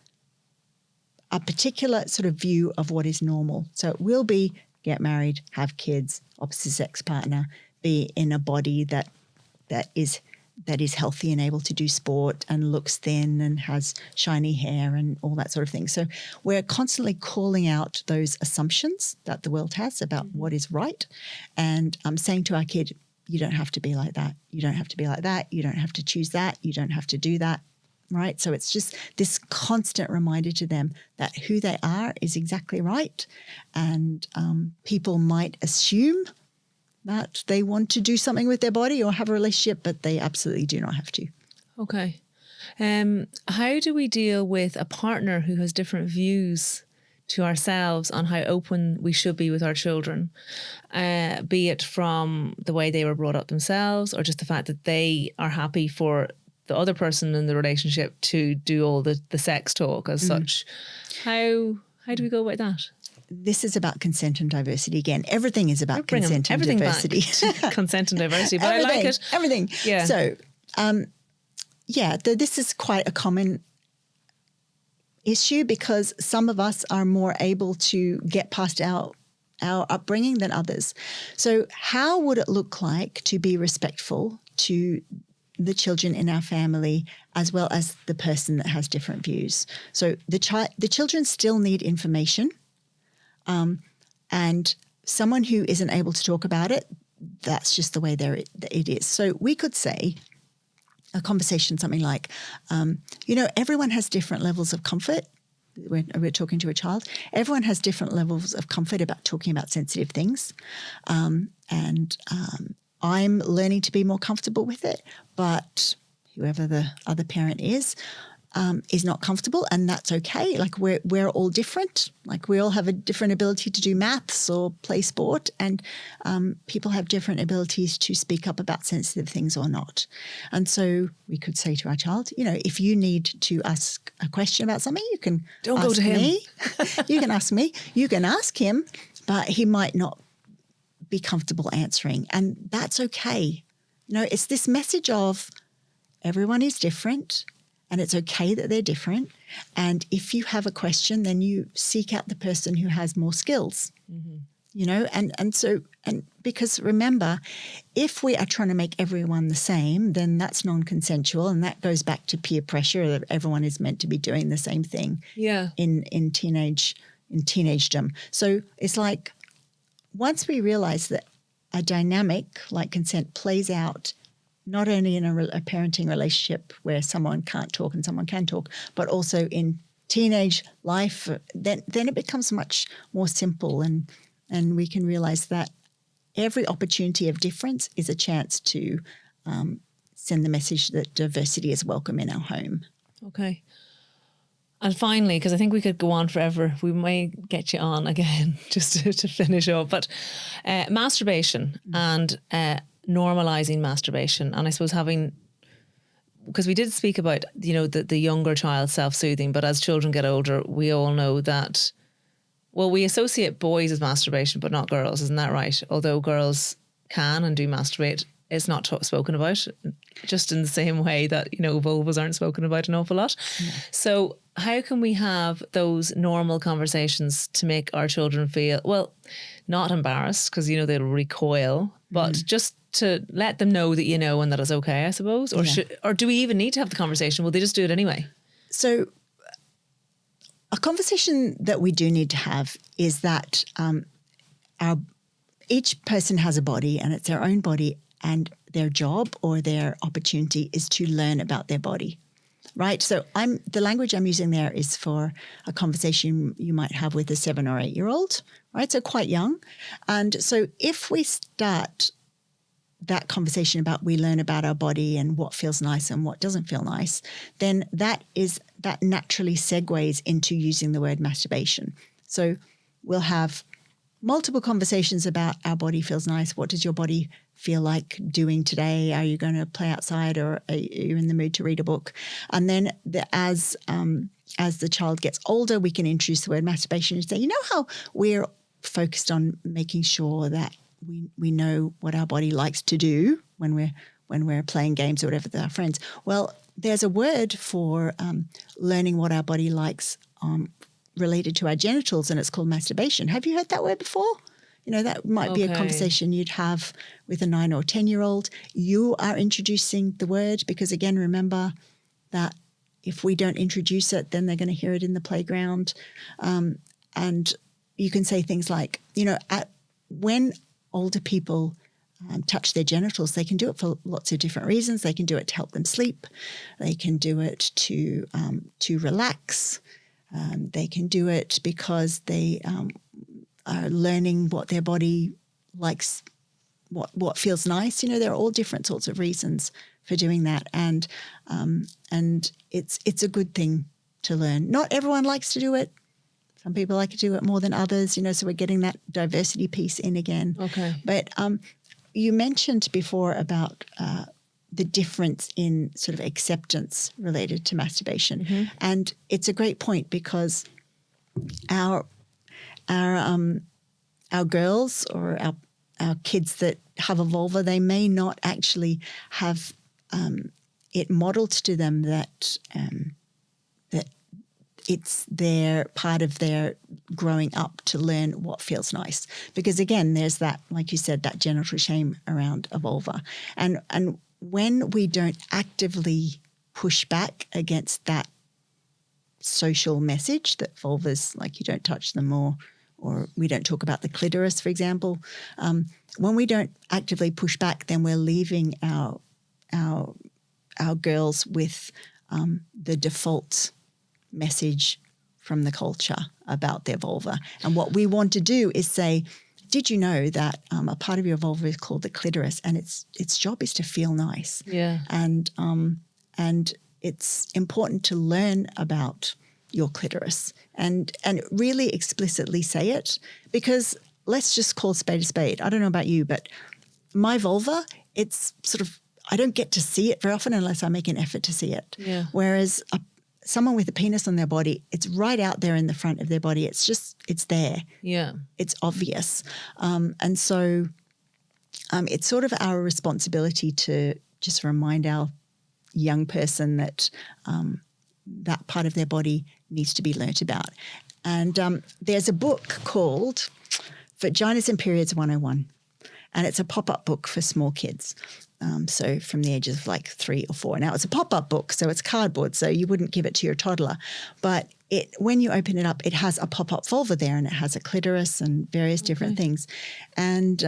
S2: a particular sort of view of what is normal. So it will be get married, have kids, opposite sex partner, be in a body that is healthy and able to do sport and looks thin and has shiny hair and all that sort of thing. So we're constantly calling out those assumptions that the world has about what is right, and saying to our kid, you don't have to be like that. You don't have to be like that. You don't have to choose that. You don't have to do that, right? So it's just this constant reminder to them that who they are is exactly right, and people might assume that they want to do something with their body or have a relationship, but they absolutely do not have to.
S1: Okay. How do we deal with a partner who has different views to ourselves on how open we should be with our children, be it from the way they were brought up themselves or just the fact that they are happy for the other person in the relationship to do all the sex talk as such? How do we go about that?
S2: This is about consent and diversity again. Everything is about consent and diversity.
S1: Consent and diversity, but I like it.
S2: Everything.
S1: Yeah.
S2: So, this is quite a common issue because some of us are more able to get past our upbringing than others. So how would it look like to be respectful to the children in our family as well as the person that has different views? So the children still need information. And someone who isn't able to talk about it, that's just the way it is. So we could say a conversation, something like, everyone has different levels of comfort when we're talking to a child. Everyone has different levels of comfort about talking about sensitive things. And I'm learning to be more comfortable with it, but whoever the other parent is, is not comfortable, and that's okay. Like we're all different. Like we all have a different ability to do maths or play sport, and people have different abilities to speak up about sensitive things or not. And so we could say to our child, if you need to ask a question about something, you can
S1: Don't
S2: ask
S1: go to him.
S2: me. You can ask me. You can ask him, but he might not be comfortable answering, and that's okay. It's this message of everyone is different. And it's okay that they're different. And if you have a question, then you seek out the person who has more skills, and because remember, if we are trying to make everyone the same, then that's non-consensual. And that goes back to peer pressure that everyone is meant to be doing the same thing in teenagedom. So it's like once we realize that a dynamic like consent plays out not only in a parenting relationship where someone can't talk and someone can talk, but also in teenage life, then it becomes much more simple, and we can realize that every opportunity of difference is a chance to send the message that diversity is welcome in our home.
S1: Okay. And finally, because I think we could go on forever, we may get you on again just to finish up, but masturbation and normalizing masturbation, and I suppose because we did speak about the younger child self-soothing, but as children get older, we all know that we associate boys with masturbation but not girls, isn't that right? Although girls can and do masturbate, it's not spoken about, just in the same way that vulvas aren't spoken about an awful lot. So how can we have those normal conversations to make our children feel not embarrassed, because they'll recoil, but just to let them know that and that it's okay, I suppose? Or do we even need to have the conversation? Will they just do it anyway?
S2: So a conversation that we do need to have is that each person has a body, and it's their own body, and their job or their opportunity is to learn about their body, right? So the language I'm using there is for a conversation you might have with a 7 or 8 year old, right? So quite young. And so if we start that conversation about we learn about our body and what feels nice and what doesn't feel nice, then that naturally segues into using the word masturbation. So we'll have multiple conversations about our body feels nice. What does your body feel like doing today? Are you going to play outside, or are you in the mood to read a book? And then as the child gets older, we can introduce the word masturbation and say, how we're focused on making sure that we know what our body likes to do when we're playing games or whatever with our friends. Well, there's a word for learning what our body likes related to our genitals, and it's called masturbation. Have you heard that word before? That might be a conversation you'd have with a 9 or 10 year old. You are introducing the word, because again, remember that if we don't introduce it, then they're going to hear it in the playground. And you can say things like, when older people touch their genitals, they can do it for lots of different reasons. They can do it to help them sleep. They can do it to relax. They can do it because they are learning what their body likes, what feels nice. There are all different sorts of reasons for doing that, and it's a good thing to learn. Not everyone likes to do it. Some people like to do it more than others, so we're getting that diversity piece in again.
S1: Okay.
S2: But you mentioned before about the difference in sort of acceptance related to masturbation. Mm-hmm. And it's a great point, because our girls or our kids that have a vulva, they may not actually have it modeled to them that it's their part of their growing up to learn what feels nice. Because again, there's that, like you said, that genital shame around a vulva. And when we don't actively push back against that social message that vulvas, like you don't touch them, or we don't talk about the clitoris, for example, when we don't actively push back, then we're leaving our girls with the default message from the culture about their vulva. And what we want to do is say, did you know that a part of your vulva is called the clitoris, and its job is to feel nice?
S1: Yeah.
S2: And it's important to learn about your clitoris and really explicitly say it, because let's just call spade a spade. I don't know about you, but my vulva, it's sort of, I don't get to see it very often unless I make an effort to see it.
S1: Yeah.
S2: Whereas someone with a penis on their body, it's right out there in the front of their body. It's just, it's there.
S1: Yeah.
S2: It's obvious. And so it's sort of our responsibility to just remind our young person that that part of their body needs to be learnt about. And there's a book called Vaginas and Periods 101, and it's a pop-up book for small kids. So from the ages of like 3 or 4. Now it's a pop-up book, so it's cardboard, so you wouldn't give it to your toddler. But when you open it up, it has a pop-up vulva there, and it has a clitoris and various different things. And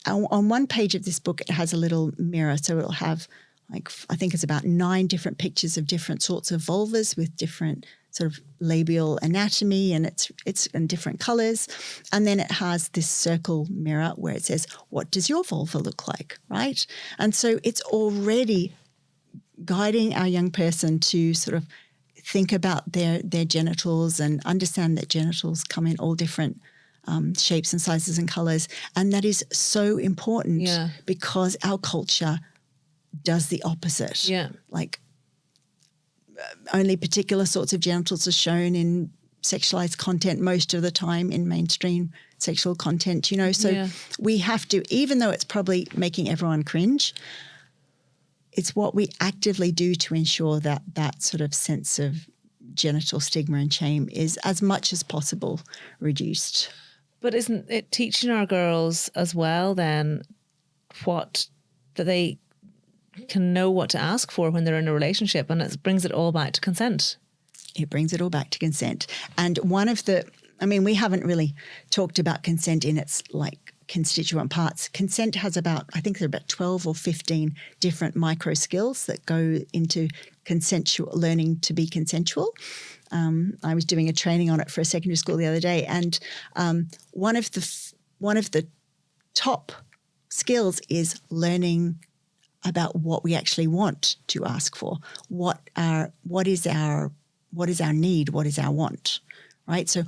S2: on one page of this book, it has a little mirror. So it'll have like, I think it's about 9 different pictures of different sorts of vulvas with different sort of labial anatomy, and it's in different colors. And then it has this circle mirror where it says, what does your vulva look like, right? And so it's already guiding our young person to sort of think about their genitals and understand that genitals come in all different shapes and sizes and colors. And that is so important because our culture does the opposite.
S1: Yeah.
S2: Like only particular sorts of genitals are shown in sexualized content most of the time in mainstream sexual content, you know. So we have to, even though it's probably making everyone cringe, it's what we actively do to ensure that that sort of sense of genital stigma and shame is as much as possible reduced.
S1: But isn't it teaching our girls as well then that they can know what to ask for when they're in a relationship, and it brings it all back to consent?
S2: It brings it all back to consent. And one of the, I mean, we haven't really talked about consent in its like constituent parts. Consent has about, I think there are about 12 or 15 different micro skills that go into consensual, learning to be consensual. I was doing a training on it for a secondary school the other day, and one of the top skills is learning about what we actually want to ask for. What is our need? What is our want? Right? So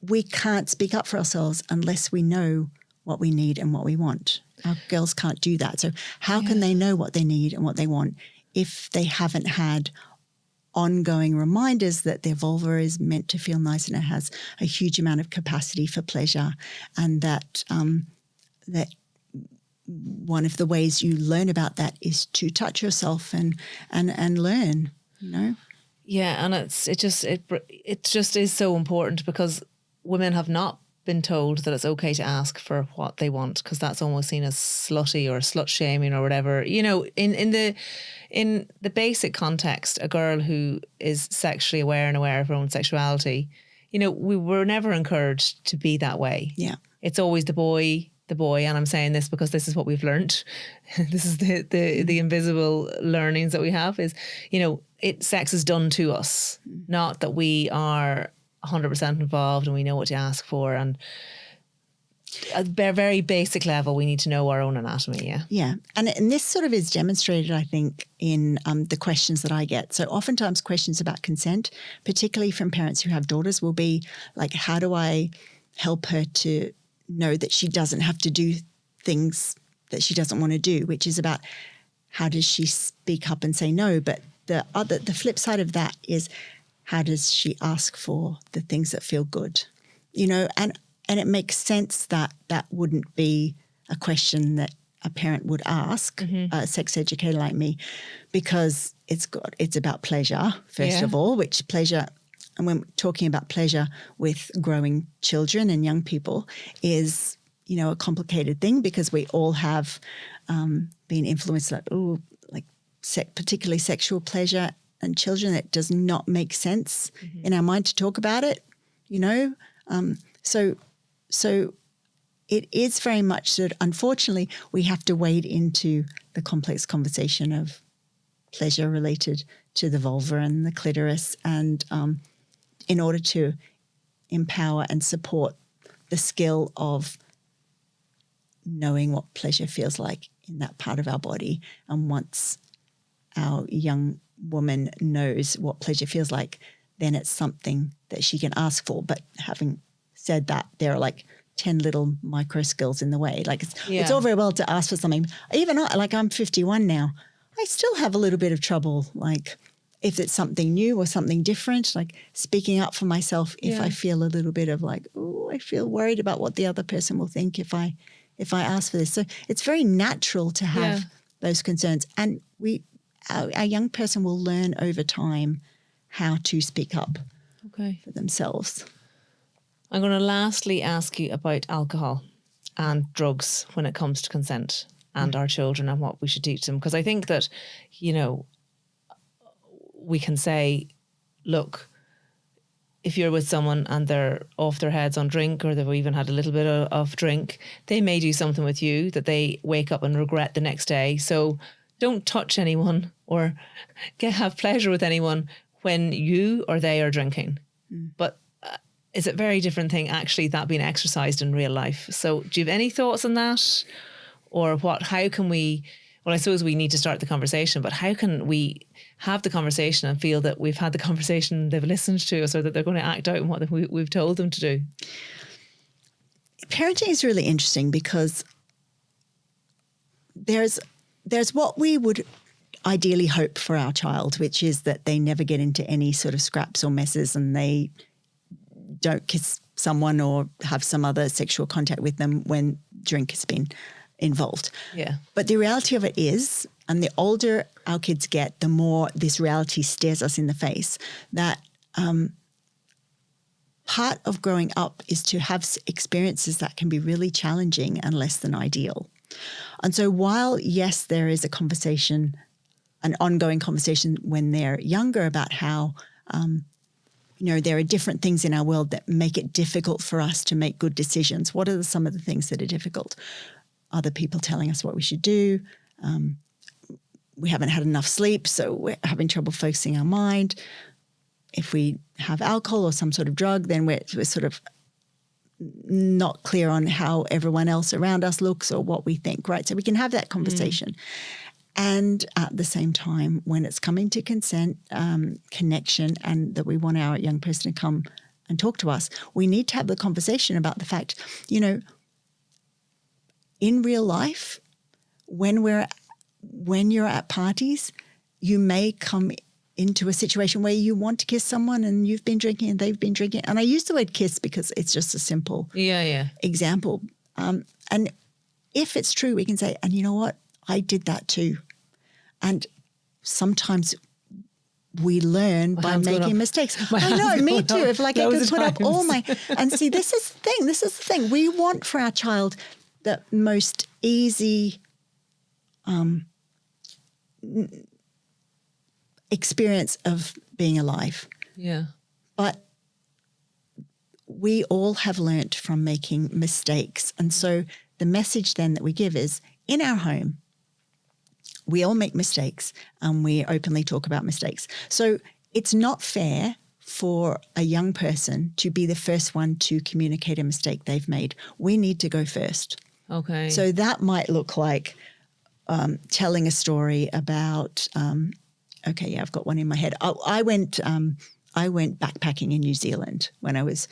S2: we can't speak up for ourselves unless we know what we need and what we want. Our girls can't do that. So how can they know what they need and what they want if they haven't had ongoing reminders that their vulva is meant to feel nice and it has a huge amount of capacity for pleasure, and that that one of the ways you learn about that is to touch yourself and learn, you know?
S1: Yeah, and it just is so important, because women have not been told that it's okay to ask for what they want, because that's almost seen as slutty or slut shaming or whatever. You know, in the basic context, a girl who is sexually aware and aware of her own sexuality, you know, we were never encouraged to be that way. Yeah, it's always the boy, and I'm saying this because this is what we've learned. This is the invisible learnings that we have, is, you know, sex is done to us, not that we are 100% involved and we know what to ask for. And at a very basic level, we need to know our own anatomy. Yeah.
S2: And this sort of is demonstrated, I think, in the questions that I get. So oftentimes questions about consent, particularly from parents who have daughters, will be like, how do I help her to know that she doesn't have to do things that she doesn't want to do, which is about how does she speak up and say no. But the flip side of that is, how does she ask for the things that feel good? You know, and it makes sense that that wouldn't be a question that a parent would ask a sex educator like me, because it's about pleasure, first of all, which pleasure, and when we're talking about pleasure with growing children and young people, is, you know, a complicated thing, because we all have been influenced particularly sexual pleasure and children. That does not make sense in our mind to talk about it, you know. So it is very much that, unfortunately, we have to wade into the complex conversation of pleasure related to the vulva and the clitoris, and in order to empower and support the skill of knowing what pleasure feels like in that part of our body. And once our young woman knows what pleasure feels like, then it's something that she can ask for. But having said that, there are like 10 little micro skills in the way. Like it's all very well to ask for something. Even I'm 51 now. I still have a little bit of trouble, like if it's something new or something different, like speaking up for myself if I feel a little bit of like, oh, I feel worried about what the other person will think if I ask for this. So it's very natural to have those concerns. And our young person will learn over time how to speak up for themselves.
S1: I'm going to lastly ask you about alcohol and drugs when it comes to consent and our children and what we should teach them. Because I think that, we can say, look, if you're with someone and they're off their heads on drink, or they've even had a little bit of drink, they may do something with you that they wake up and regret the next day. So don't touch anyone or have pleasure with anyone when you or they are drinking. But it's a very different thing, actually, that being exercised in real life. So do you have any thoughts on that? Or how can we, well, I suppose we need to start the conversation, but how can we have the conversation and feel that we've had the conversation, they've listened to us, or that they're going to act out on what we've told them to do?
S2: Parenting is really interesting because there's what we would ideally hope for our child, which is that they never get into any sort of scraps or messes and they don't kiss someone or have some other sexual contact with them when drink has been involved.
S1: Yeah.
S2: But the reality of it is, and the older our kids get, the more this reality stares us in the face, that part of growing up is to have experiences that can be really challenging and less than ideal. And so while, yes, there is a conversation, an ongoing conversation when they're younger about how, there are different things in our world that make it difficult for us to make good decisions. What are some of the things that are difficult? Other people telling us what we should do. We haven't had enough sleep, so we're having trouble focusing our mind. If we have alcohol or some sort of drug, then we're sort of not clear on how everyone else around us looks or what we think, right? So we can have that conversation. And at the same time, when it's coming to consent, connection, and that we want our young person to come and talk to us, we need to have the conversation about the fact, in real life, when you're at parties, you may come into a situation where you want to kiss someone and you've been drinking and they've been drinking. And I use the word kiss because it's just a simple example. And if it's true, we can say, and you know what? I did that too. And sometimes we learn by making mistakes. I know, me too. If I could put up all my, and see, this is the thing. We want for our child the most easy experience of being alive.
S1: Yeah.
S2: But we all have learnt from making mistakes. And so the message then that we give is, in our home, we all make mistakes and we openly talk about mistakes. So it's not fair for a young person to be the first one to communicate a mistake they've made. We need to go first.
S1: Okay.
S2: So that might look like telling a story about, I've got one in my head. I went backpacking in New Zealand when I was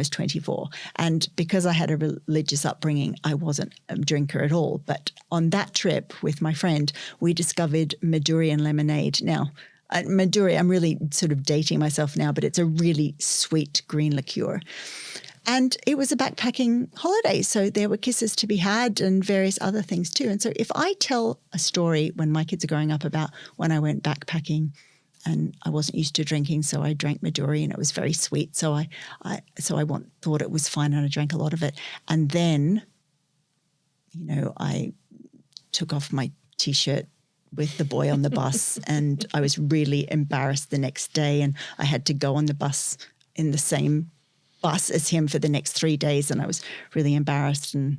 S2: 24. And because I had a religious upbringing, I wasn't a drinker at all. But on that trip with my friend, we discovered Madurian lemonade. Now, Maduri, I'm really sort of dating myself now, but it's a really sweet green liqueur. And it was a backpacking holiday, so there were kisses to be had and various other things too. And so if I tell a story when my kids are growing up about when I went backpacking and I wasn't used to drinking, so I drank Maduri and it was very sweet. So I thought it was fine and I drank a lot of it. And then, I took off my T-shirt with the boy on the bus and I was really embarrassed the next day, and I had to go on the bus in the same bus as him for the next 3 days, and I was really embarrassed. And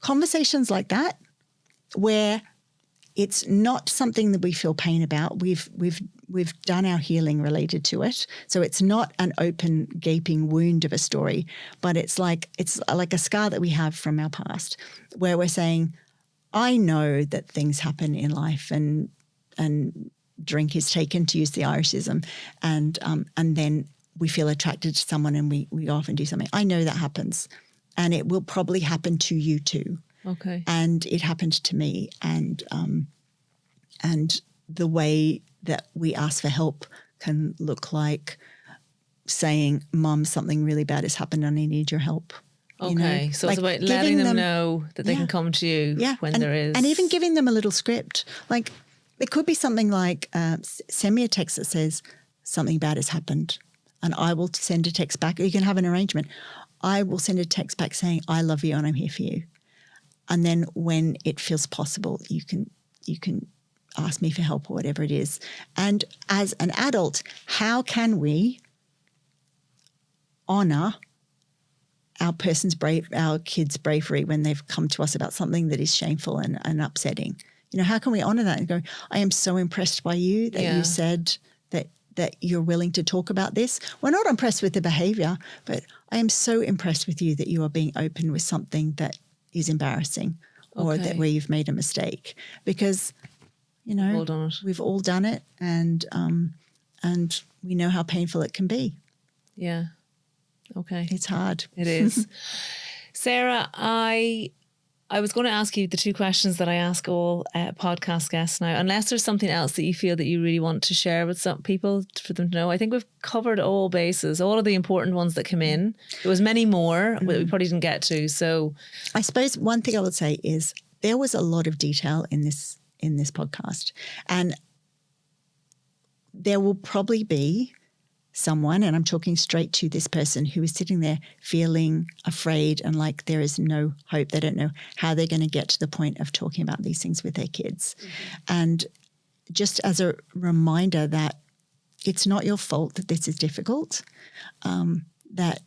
S2: conversations like that where it's not something that we feel pain about. We've done our healing related to it. So it's not an open, gaping wound of a story, but it's like a scar that we have from our past where we're saying, I know that things happen in life and drink is taken, to use the Irishism, and then we feel attracted to someone and we go off and do something. I know that happens, and it will probably happen to you too.
S1: Okay.
S2: And it happened to me, and the way that we ask for help can look like saying, "Mum, something really bad has happened and I need your help."
S1: Okay, so it's about letting them know that they can come to you when there is.
S2: And even giving them a little script. Like, it could be something like, send me a text that says something bad has happened, and I will send a text back. Or you can have an arrangement. I will send a text back saying, I love you and I'm here for you. And then when it feels possible, you can ask me for help or whatever it is. And as an adult, how can we honour our kids' bravery when they've come to us about something that is shameful and upsetting? How can we honour that and go, I am so impressed by you that you said that you're willing to talk about this. We're not impressed with the behaviour, but I am so impressed with you that you are being open with something that is embarrassing or that where you've made a mistake. Because, we've all done it, and we know how painful it can be.
S1: Yeah. Okay.
S2: It's hard.
S1: It is. Sarah, I was going to ask you the two questions that I ask all podcast guests now, unless there's something else that you feel that you really want to share with some people for them to know. I think we've covered all bases, all of the important ones that come in. There was many more that we probably didn't get to. So
S2: I suppose one thing I would say is there was a lot of detail in this podcast, and there will probably be someone, and I'm talking straight to this person, who is sitting there feeling afraid and like there is no hope. They don't know how they're going to get to the point of talking about these things with their kids. And just as a reminder that it's not your fault that this is difficult, that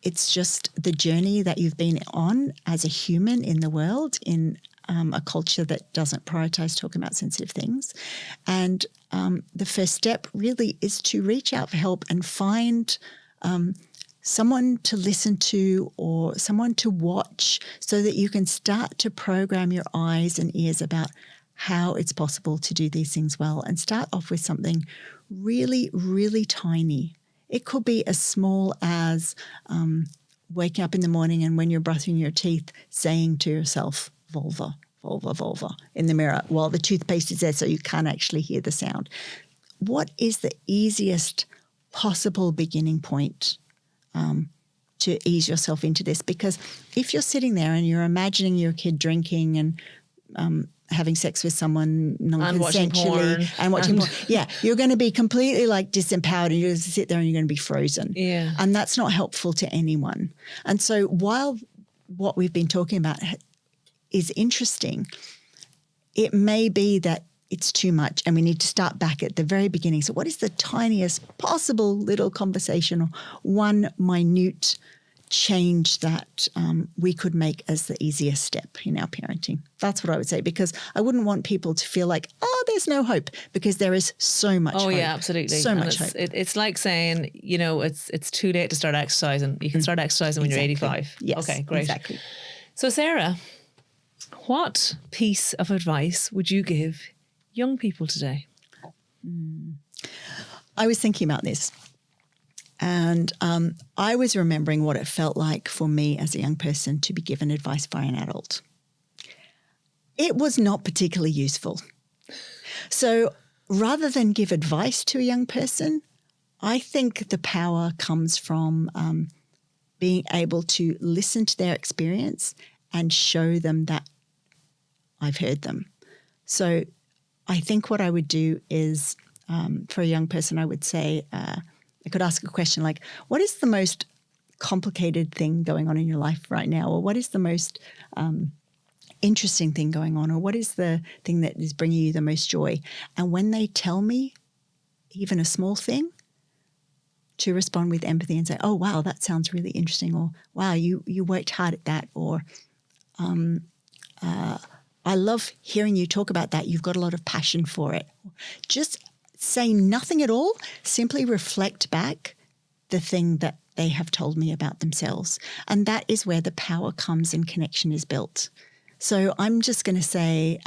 S2: it's just the journey that you've been on as a human in the world, in a culture that doesn't prioritize talking about sensitive things. And the first step really is to reach out for help and find someone to listen to or someone to watch, so that you can start to program your eyes and ears about how it's possible to do these things well, and start off with something really, really tiny. It could be as small as waking up in the morning and when you're brushing your teeth saying to yourself, vulva, vulva, vulva, in the mirror while the toothpaste is there so you can't actually hear the sound. What is the easiest possible beginning point to ease yourself into this? Because if you're sitting there and you're imagining your kid drinking and having sex with someone non-consensually and watching porn, you're going to be completely like disempowered, and you're going to sit there and you're going to be frozen. Yeah. And that's not helpful to anyone. And so while what we've been talking about is interesting, it may be that it's too much and we need to start back at the very beginning. So what is the tiniest possible little conversation or one minute change that we could make as the easiest step in our parenting? That's what I would say, because I wouldn't want people to feel like, there's no hope, because there is so much hope.
S1: Oh, yeah, absolutely.
S2: So much hope.
S1: It's like saying, it's too late to start exercising. You can start exercising when you're 85.
S2: Yes,
S1: okay, great.
S2: Exactly.
S1: So, Sarah, what piece of advice would you give young people today?
S2: I was thinking about this, and I was remembering what it felt like for me as a young person to be given advice by an adult. It was not particularly useful. So rather than give advice to a young person, I think the power comes from being able to listen to their experience and show them that I've heard them. So I think what I would do is, for a young person, I would say, I could ask a question like, what is the most complicated thing going on in your life right now? Or what is the most interesting thing going on? Or what is the thing that is bringing you the most joy? And when they tell me even a small thing, to respond with empathy and say, oh, wow, that sounds really interesting. Or, wow, you worked hard at that. Or, I love hearing you talk about that. You've got a lot of passion for it. Just say nothing at all. Simply reflect back the thing that they have told me about themselves. And that is where the power comes and connection is built. So I'm just going to say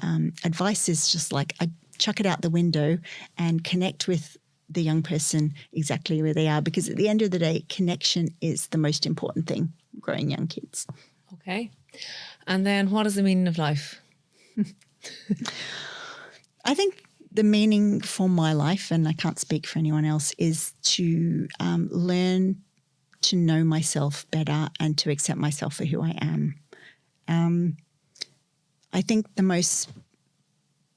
S2: advice is just like chuck it out the window and connect with the young person exactly where they are, because at the end of the day, connection is the most important thing growing young kids.
S1: Okay. And then what is the meaning of life?
S2: I think the meaning for my life, and I can't speak for anyone else, is to learn to know myself better and to accept myself for who I am. I think the most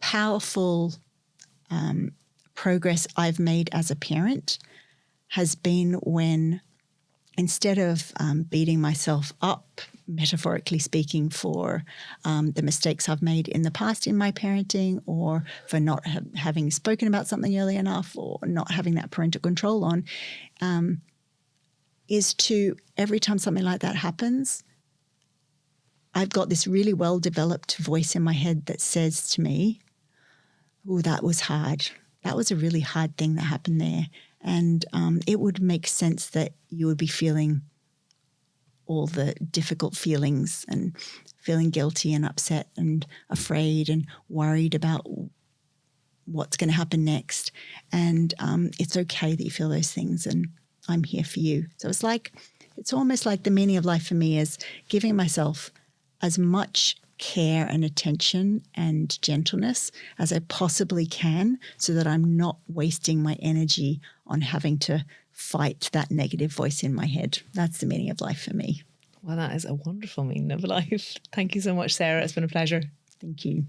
S2: powerful progress I've made as a parent has been when, instead of beating myself up, metaphorically speaking, for the mistakes I've made in the past in my parenting, or for not having spoken about something early enough, or not having that parental control on, is to, every time something like that happens, I've got this really well-developed voice in my head that says to me, oh, that was hard. That was a really hard thing that happened there. And it would make sense that you would be feeling all the difficult feelings and feeling guilty and upset and afraid and worried about what's going to happen next. And it's okay that you feel those things, and I'm here for you. So it's almost like the meaning of life for me is giving myself as much care and attention and gentleness as I possibly can, so that I'm not wasting my energy on having to fight that negative voice in my head. That's the meaning of life for me.
S1: Well, that is a wonderful meaning of life. Thank you so much, Sarah. It's been a pleasure.
S2: Thank you.